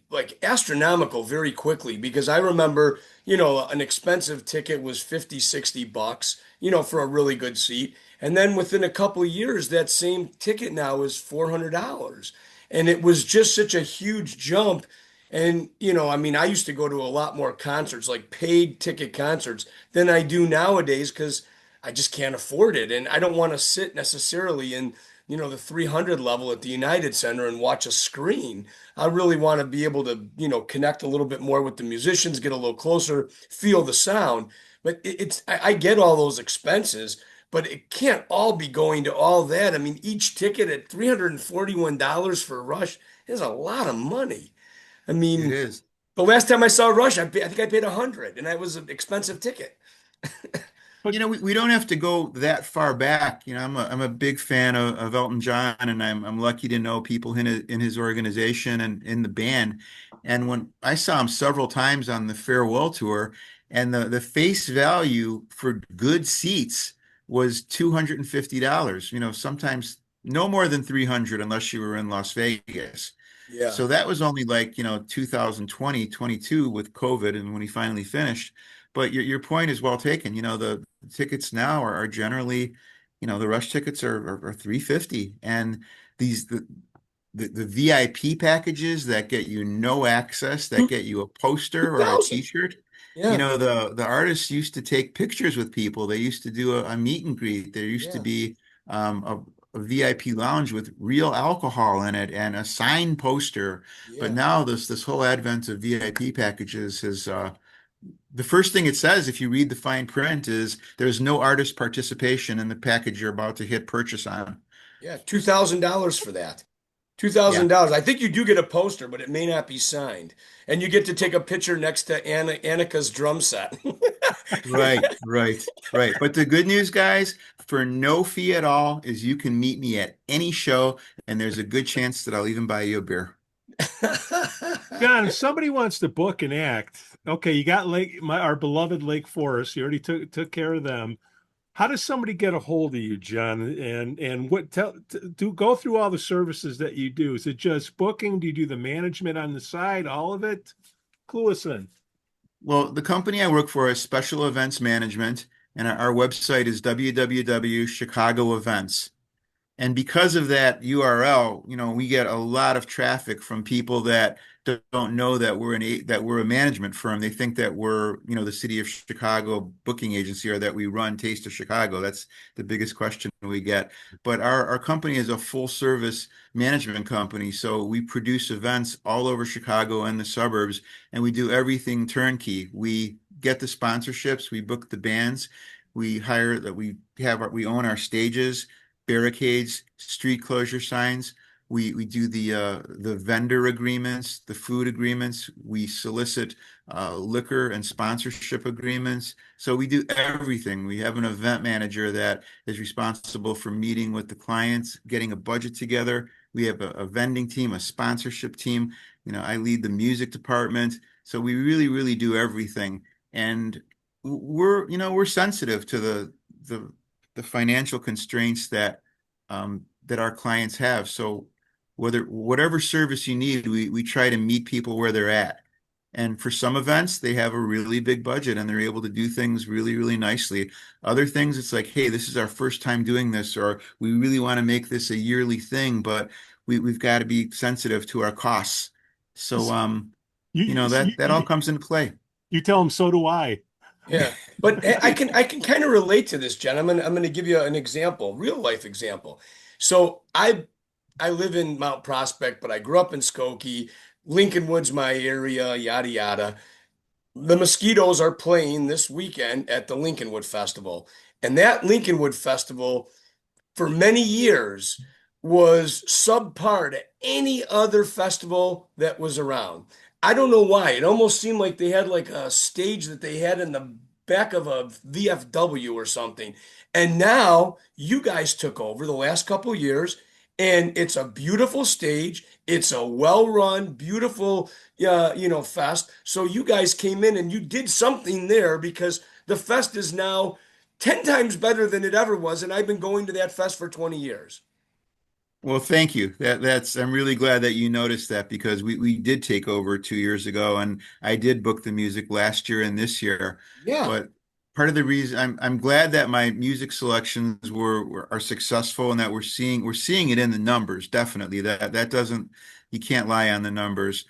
like astronomical very quickly because I remember, an expensive ticket was 50, 60 bucks, for a really good seat. And then within a couple of years, that same ticket now is $400. And it was just such a huge jump. And, I mean, I used to go to a lot more concerts, like paid ticket concerts, than I do nowadays because I just can't afford it. And I don't want to sit necessarily in, the 300 level at the United Center and watch a screen. I really want to be able to, connect a little bit more with the musicians, get a little closer, feel the sound. But I get all those expenses, but it can't all be going to all that. I mean, each ticket at $341 for Rush is a lot of money. I It mean, is. the last time I saw Rush, I think I paid 100, and that was an expensive ticket. But We don't have to go that far back. I'm a big fan of Elton John, and I'm lucky to know people in his organization and in the band. And when I saw him several times on the farewell tour, and the face value for good seats was $250. Sometimes no more than 300 unless you were in Las Vegas. Yeah, So that was only like, 2020, 22 with COVID and when he finally finished. But your point is well taken. The tickets now are generally, the rush tickets are 350 and these the VIP packages that get you no access, that two get you a poster or a 2000. t-shirt. Yeah, The artists used to take pictures with people. They used to do a meet and greet. There used to yeah, be a VIP lounge with real alcohol in it and a signed poster. But yeah, now this whole advent of VIP packages has the first thing it says if you read the fine print is there's no artist participation in the package you're about to hit purchase on. yeah. $2,000 for that. Yeah. $2,000. I think you do get a poster, but it may not be signed. And you get to take a picture next to Annika's drum set. Right, right, right. But the good news, guys, for no fee at all, is you can meet me at any show, and there's a good chance that I'll even buy you a beer. John, if somebody wants to book an act, okay, you got our beloved Lake Forest. You already took care of them. How does somebody get a hold of you, John? And what do go through all the services that you do? Is it just booking? Do you do the management on the side? All of it? Clue us in. Well, the company I work for is Special Events Management, and our website is www.chicagoevents. And because of that URL, we get a lot of traffic from people that don't know that we're a management firm. They think that we're, the city of Chicago booking agency or that we run Taste of Chicago. That's the biggest question we get. But our company is a full service management company. So we produce events all over Chicago and the suburbs, and we do everything turnkey. We get the sponsorships, we book the bands, we own our stages, barricades, street closure signs. We do the vendor agreements, the food agreements. We solicit liquor and sponsorship agreements. So we do everything. We have an event manager that is responsible for meeting with the clients, getting a budget together. We have a vending team, a sponsorship team. I lead the music department. So we really, really do everything. And we're sensitive to the the financial constraints that our clients have. So whatever service you need, we try to meet people where they're at. And for some events, they have a really big budget and they're able to do things really, really nicely. Other things, it's like, hey, this is our first time doing this, or we really want to make this a yearly thing, but we've got to be sensitive to our costs. So, that all You, comes into play. you tell them so do I. Yeah. But I can kind of relate to this, Jen. I'm gonna give you an example, real life example. So I live in Mount Prospect, but I grew up in Skokie. Lincolnwood's my area, yada yada. The Mosquitoes are playing this weekend at the Lincolnwood Festival. And that Lincolnwood Festival for many years was subpar to any other festival that was around. I don't know why. It almost seemed like they had like a stage that they had in the back of a VFW or something. And now you guys took over the last couple of years, and it's a beautiful stage. It's a well-run, beautiful, fest. So you guys came in and you did something there because the fest is now 10 times better than it ever was, and I've been going to that fest for 20 years. Well, thank you. I'm really glad that you noticed that because we did take over 2 years ago and I did book the music last year and this year. Yeah. But part of the reason I'm glad that my music selections are successful and that we're seeing it in the numbers, definitely. That doesn't you can't lie on the numbers.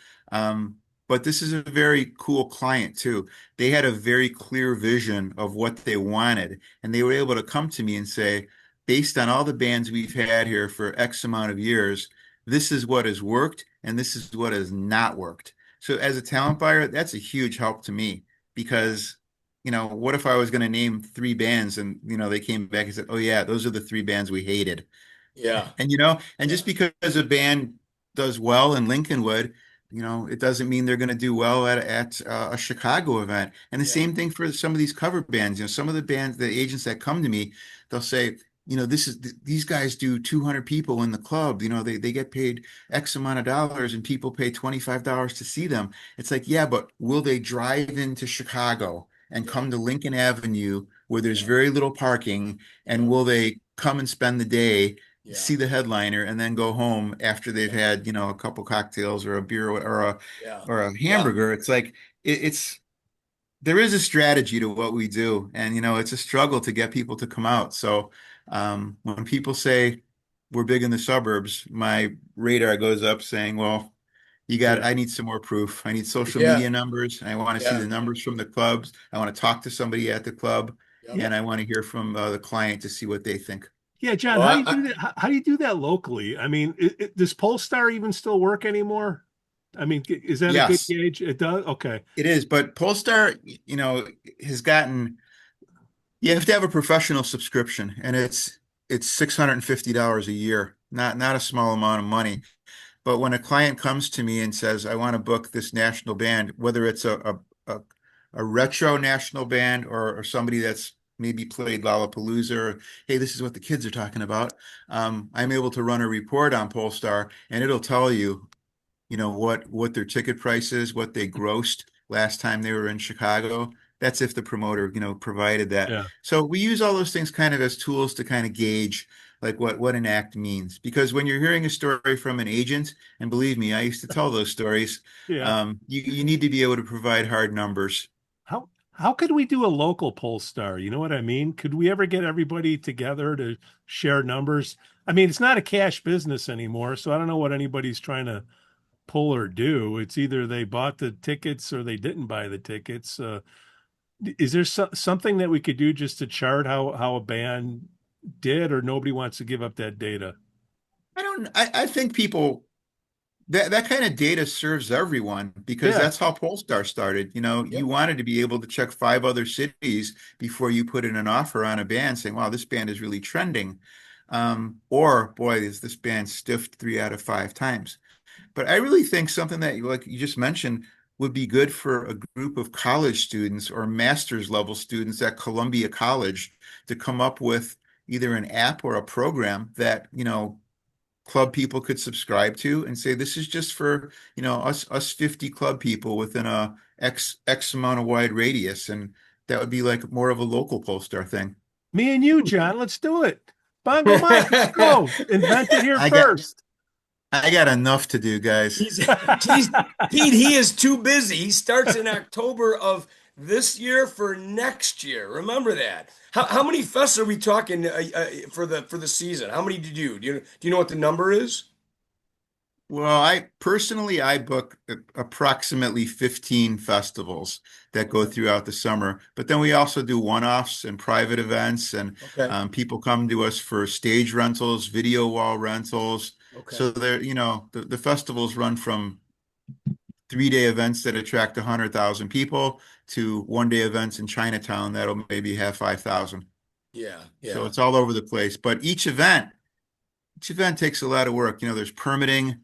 But this is a very cool client too. They had a very clear vision of what they wanted, and they were able to come to me and say, based on all the bands we've had here for X amount of years, this is what has worked and this is what has not worked. So as a talent buyer, that's a huge help to me Yeah. because, what if I was going to name three bands and, they came back and said, oh yeah, those are the three bands we hated. Yeah. And Yeah. just because a band does well in Lincolnwood, it doesn't mean they're going to do well at a Chicago event. And the Yeah. same thing for some of these cover bands. Some of the bands, the agents that come to me, they'll say, these guys do 200 people in the club. They get paid X amount of dollars and people pay $25 to see them. It's like, yeah, but will they drive into Chicago and Yeah. come to Lincoln Avenue where there's Yeah. very little parking? And Yeah. will they come and spend the day, Yeah. see the headliner, and then go home after they've Yeah. had, a couple cocktails or a beer Yeah. or a Yeah. hamburger? It's like it's there is a strategy to what we do, and it's a struggle to get people to come out. So when people say we're big in the suburbs, my radar goes up saying, well, Yeah. I need some more proof. I need social Yeah. media numbers. I want to see Yeah. the numbers from the clubs. I want to talk to somebody at the club, Yep. Yeah. and I want to hear from the client to see what they think. Yeah, John, Well, how do you do that? How do you do that locally? I mean, does Polestar even still work anymore? I mean, is that a good Yes, gauge? It does. Okay. it is. But Polestar, has gotten, you have to have a professional subscription, and it's $650 a year, not a small amount of money. But when a client comes to me and says, I want to book this national band, whether it's a, a retro national band or somebody that's maybe played Lollapalooza, or, hey, this is what the kids are talking about, I'm able to run a report on Polestar and it'll tell you, what their ticket price is, what they grossed last time they were in Chicago. That's if the promoter, provided that. Yeah. So we use all those things kind of as tools to kind of gauge like what an act means. Because when you're hearing a story from an agent, and believe me, I used to tell those stories, Yeah. you need to be able to provide hard numbers. How could we do a local Polestar? You know what I mean? Could we ever get everybody together to share numbers? I mean, it's not a cash business anymore, so I don't know what anybody's trying to pull or do. It's either they bought the tickets or they didn't buy the tickets. Is there something that we could do just to chart how a band did, or nobody wants to give up that data? I think people that kind of data serves everyone because Yeah. that's how Polestar started. You yep. wanted to be able to check five other cities before you put in an offer on a band saying, wow, this band is really trending. Or boy, is this band stiffed 3 out of 5 times. But I really think something that, like you just mentioned, would be good for a group of college students or master's level students at Columbia College to come up with either an app or a program that, club people could subscribe to and say, this is just for, us 50 club people within a X amount of wide radius. And that would be like more of a local Polestar thing. Me and you, John, let's do it. Bongo Mike, let's go. Invent it here I got first. I got enough to do, guys. He's Pete, he is too busy. He starts in October of this year for next year. Remember that. How many fests are we talking for the season? How many did you do? Do you know what the number is? Well, I book approximately 15 festivals that go Okay. throughout the summer, but then we also do one-offs and private events, and Okay. people come to us for stage rentals, video wall rentals. Okay. So the festivals run from 3-day events that attract 100,000 people to one-day events in Chinatown that'll maybe have 5,000. Yeah. So Yeah. it's all over the place. But each event takes a lot of work. There's permitting,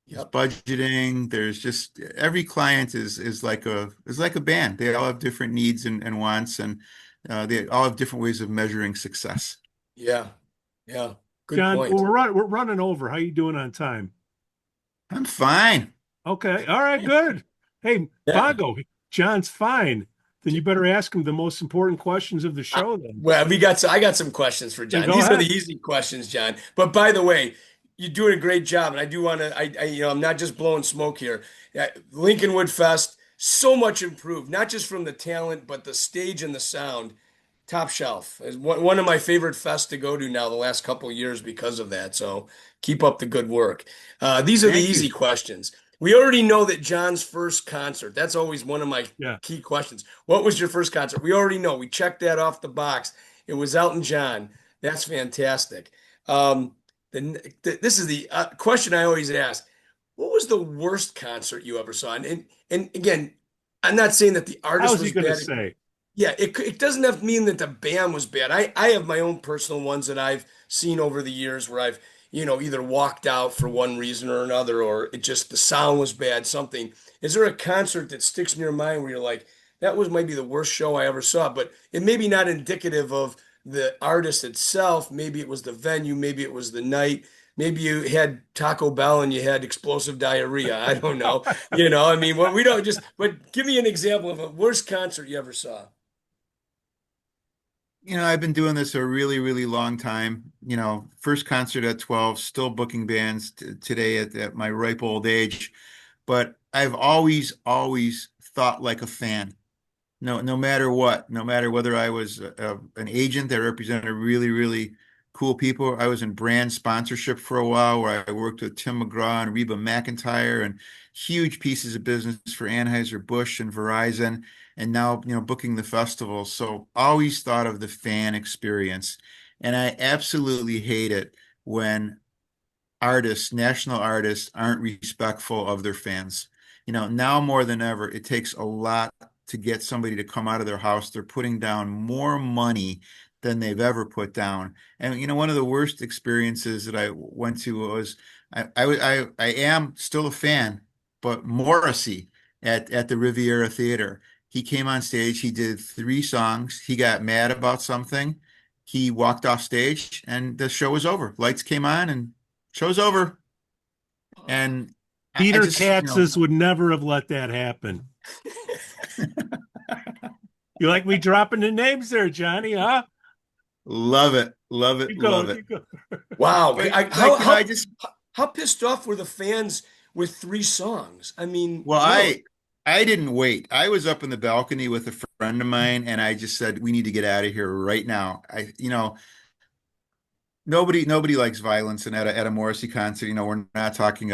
there's Yep. budgeting, there's just every client is like a band. They all have different needs and wants, and they all have different ways of measuring success. Yeah. Yeah. Good John, point. we're running over. How you doing on time? I'm fine. Okay. All right, good. Hey, Yeah. Bongo, John's fine. Then you better ask him the most important questions of the I- show then. Well, I got some questions for Yeah, John. go These are the ahead. easy questions, John. But by the way, you're doing a great job, and I do want to. I'm not just blowing smoke here. Lincolnwood Fest, so much improved, not just from the talent, but the stage and the sound. Top shelf. Is one of my favorite fests to go to now the last couple of years because of that. So keep up the good work. These are the Thank easy you. questions. We already know that John's first concert. That's always one of my Yeah. key questions. What was your first concert? We already know. We checked that off the box. It was Elton John. That's fantastic. Um, this is the question I always ask. What was the worst concert you ever saw? And again, I'm not saying that the How artist is he was going to bad. say? Yeah, it doesn't have to mean that the band was bad. I have my own personal ones that I've seen over the years where I've, either walked out for one reason or another, or it just the sound was bad, something. Is there a concert that sticks in your mind where you're like, that was maybe the worst show I ever saw, but it may be not indicative of the artist itself. Maybe it was the venue, maybe it was the night, maybe you had Taco Bell and you had explosive diarrhea. I don't know. I mean, what we don't just, but give me an example of a worst concert you ever saw. I've been doing this a really, really long time. First concert at 12, still booking bands today at my ripe old age. But I've always, always thought like a fan. No matter what, no matter whether I was an agent that represented really, really cool people. I was in brand sponsorship for a while where I worked with Tim McGraw and Reba McEntire and huge pieces of business for Anheuser-Busch and Verizon, and now, booking the festival. So always thought of the fan experience. And I absolutely hate it when artists, national artists, aren't respectful of their fans. Now more than ever, it takes a lot to get somebody to come out of their house. They're putting down more money than they've ever put down. And one of the worst experiences that I went to was I am still a fan, but Morrissey at the Riviera Theater. He came on stage, he did 3 songs, he got mad about something, he walked off stage, and the show was over. Lights came on and show's over. And I Peter just, Katsis would never have let that happen. You like me dropping the names there, Johnny, huh? love it, love it, You go, love it. you go. Wow. But How I how just, how pissed off were the fans with 3 songs? I mean, well, really? I didn't wait. I was up in the balcony with a friend of mine, and I just said, we need to get out of here right now. Nobody likes violence, and at a Morrissey concert, we're not talking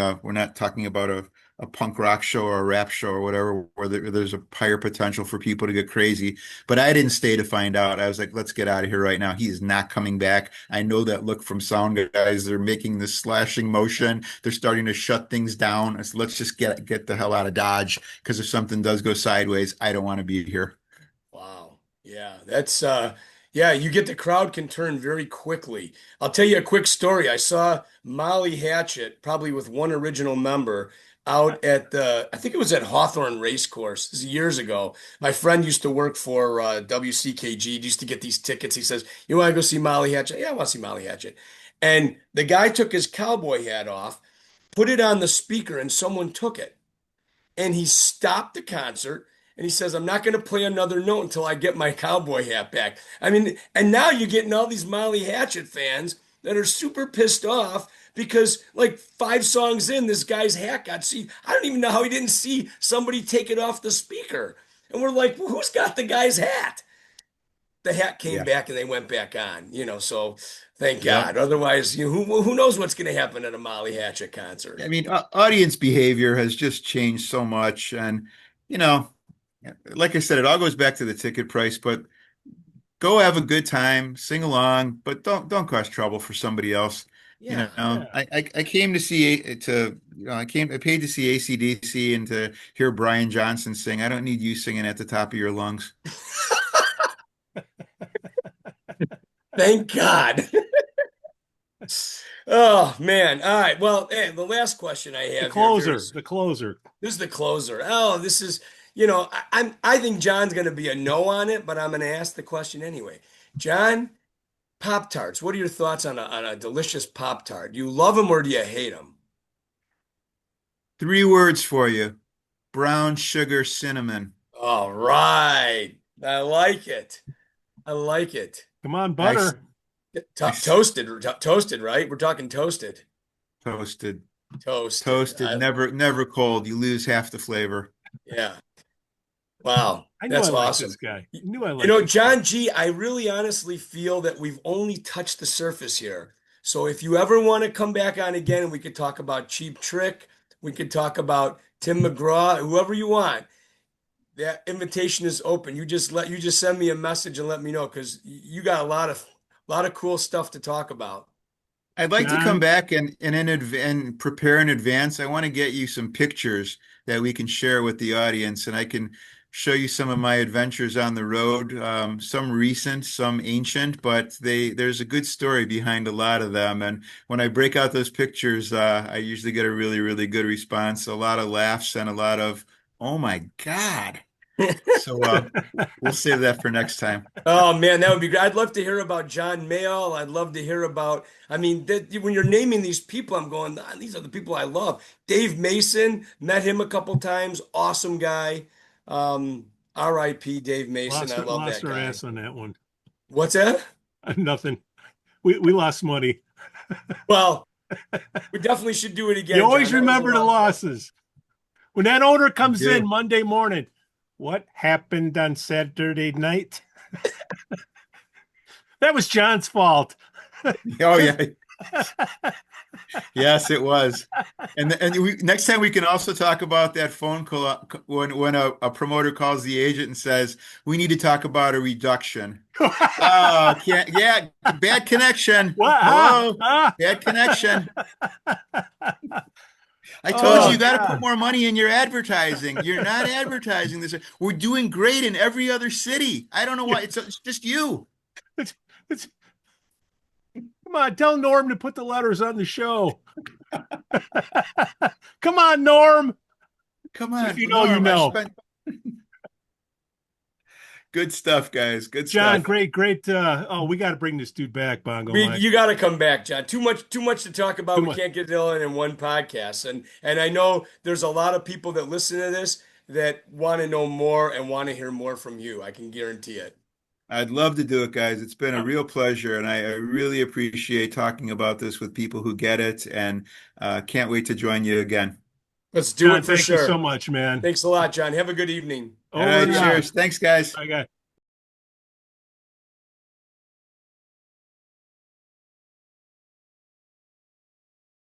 about a punk rock show or a rap show or whatever where there's a higher potential for people to get crazy. But I didn't stay to find out. I was like, let's get out of here right now. He is not coming back. I know that look from sound guys. They're making this slashing motion. They're starting to shut things down. Let's just get the hell out of Dodge, because if something does go sideways, I don't want to be here. Wow. Yeah, that's yeah, you get the crowd can turn very quickly. I'll tell you a quick story. I saw Molly Hatchet, probably with one original member, out at I think it was at Hawthorne Racecourse. This is years ago. My friend used to work for WCKG. He used to get these tickets. He says, "You want to go see Molly Hatchet?" "Yeah, I want to see Molly Hatchet." And the guy took his cowboy hat off, put it on the speaker, and someone took it. And he stopped the concert and he says, "I'm not going to play another note until I get my cowboy hat back." I mean, and now you're getting all these Molly Hatchet fans that are super pissed off because, like, 5 songs in, this guy's hat got see. I don't even know how he didn't see somebody take it off the speaker. And we're like, well, who's got the guy's hat? The hat came Yeah. back and they went back on, so thank Yep. God. Otherwise, who knows what's going to happen at a Molly Hatchet concert? I mean, audience behavior has just changed so much, and you know, like I said, it all goes back to the ticket price. But go have a good time, sing along, but don't cause trouble for somebody else. Yeah. Yeah. I came to see to I paid to see AC/DC and to hear Brian Johnson sing. I don't need you singing at the top of your lungs. Thank God. Oh man. All right. Well, hey, the last question I The have here, closer, the closer. this is the closer. Oh, this is, I think John's gonna be a no on it, but I'm gonna ask the question anyway. John, Pop-Tarts, what are your thoughts on a delicious Pop-Tart? Do you love them or do you hate them? 3 words for you: brown sugar cinnamon. All right. I like it. I like it. Come on, I, butter. Toasted, right? We're talking toasted. toasted, Toasted. toasted, never cold. You lose half the flavor. Yeah. Wow. I knew I That's liked this awesome. guy. I knew I liked this guy. John G., I really honestly feel that we've only touched the surface here. So if you ever want to come back on again and we could talk about Cheap Trick We could talk about Tim McGraw, whoever you want. That invitation is open. You just send me a message and let me know because you got a lot of cool stuff to talk about. I'd like to come John, back and prepare in advance. I want to get you some pictures that we can share with the audience, and I can show you some of my adventures on the road. Some recent, some ancient, but there's a good story behind a lot of them. And when I break out those pictures, I usually get a really, really good response. A lot of laughs and a lot of, "Oh my God!" So we'll save that for next time. Oh man, that would be great. I'd love to hear about John Mayall. I'd love to hear about, I mean, when you're naming these people, I'm going, "Ah, these are the people I love." Dave Mason, met him a couple times. Awesome guy. R.I.P. Dave Mason. I love lost that our guy. ass on that one. What's that? Nothing. We lost money. Well, we definitely should do it You again, John. always That was a remember the lot of fun. losses. When that owner I comes in do. Monday morning, what happened on Saturday night? That was John's fault. Oh yeah. Yes, it was. Next time we can also talk about that phone call when a promoter calls the agent and says, "We need to talk about a reduction." Oh, can't, yeah, bad connection. What? Hello, bad connection. I told you Oh you got to put God. more money in your advertising. You're not advertising this. We're doing great in every other city. I don't know why. It's just you. It's, it's, come on, tell Norm to put the letters on the show. Come on, Norm. Come If on, you know, you Norm. I know. spent good stuff, guys. Good John, stuff. great. Oh, we got to bring this dude back, Bongo Mike. You got to come back, John. Too much to talk about. Too We much. can't get it all in one podcast. And I know there's a lot of people that listen to this that want to know more and want to hear more from you. I can guarantee it. I'd love to do it, guys. It's been a Uh, real pleasure, and I really appreciate talking about this with people who get it, and can't wait to join you again. Let's do John, it for thank you so sure. much, man. Thanks a lot, John. Have a good evening. All Over right, and out. cheers. Thanks, guys. I got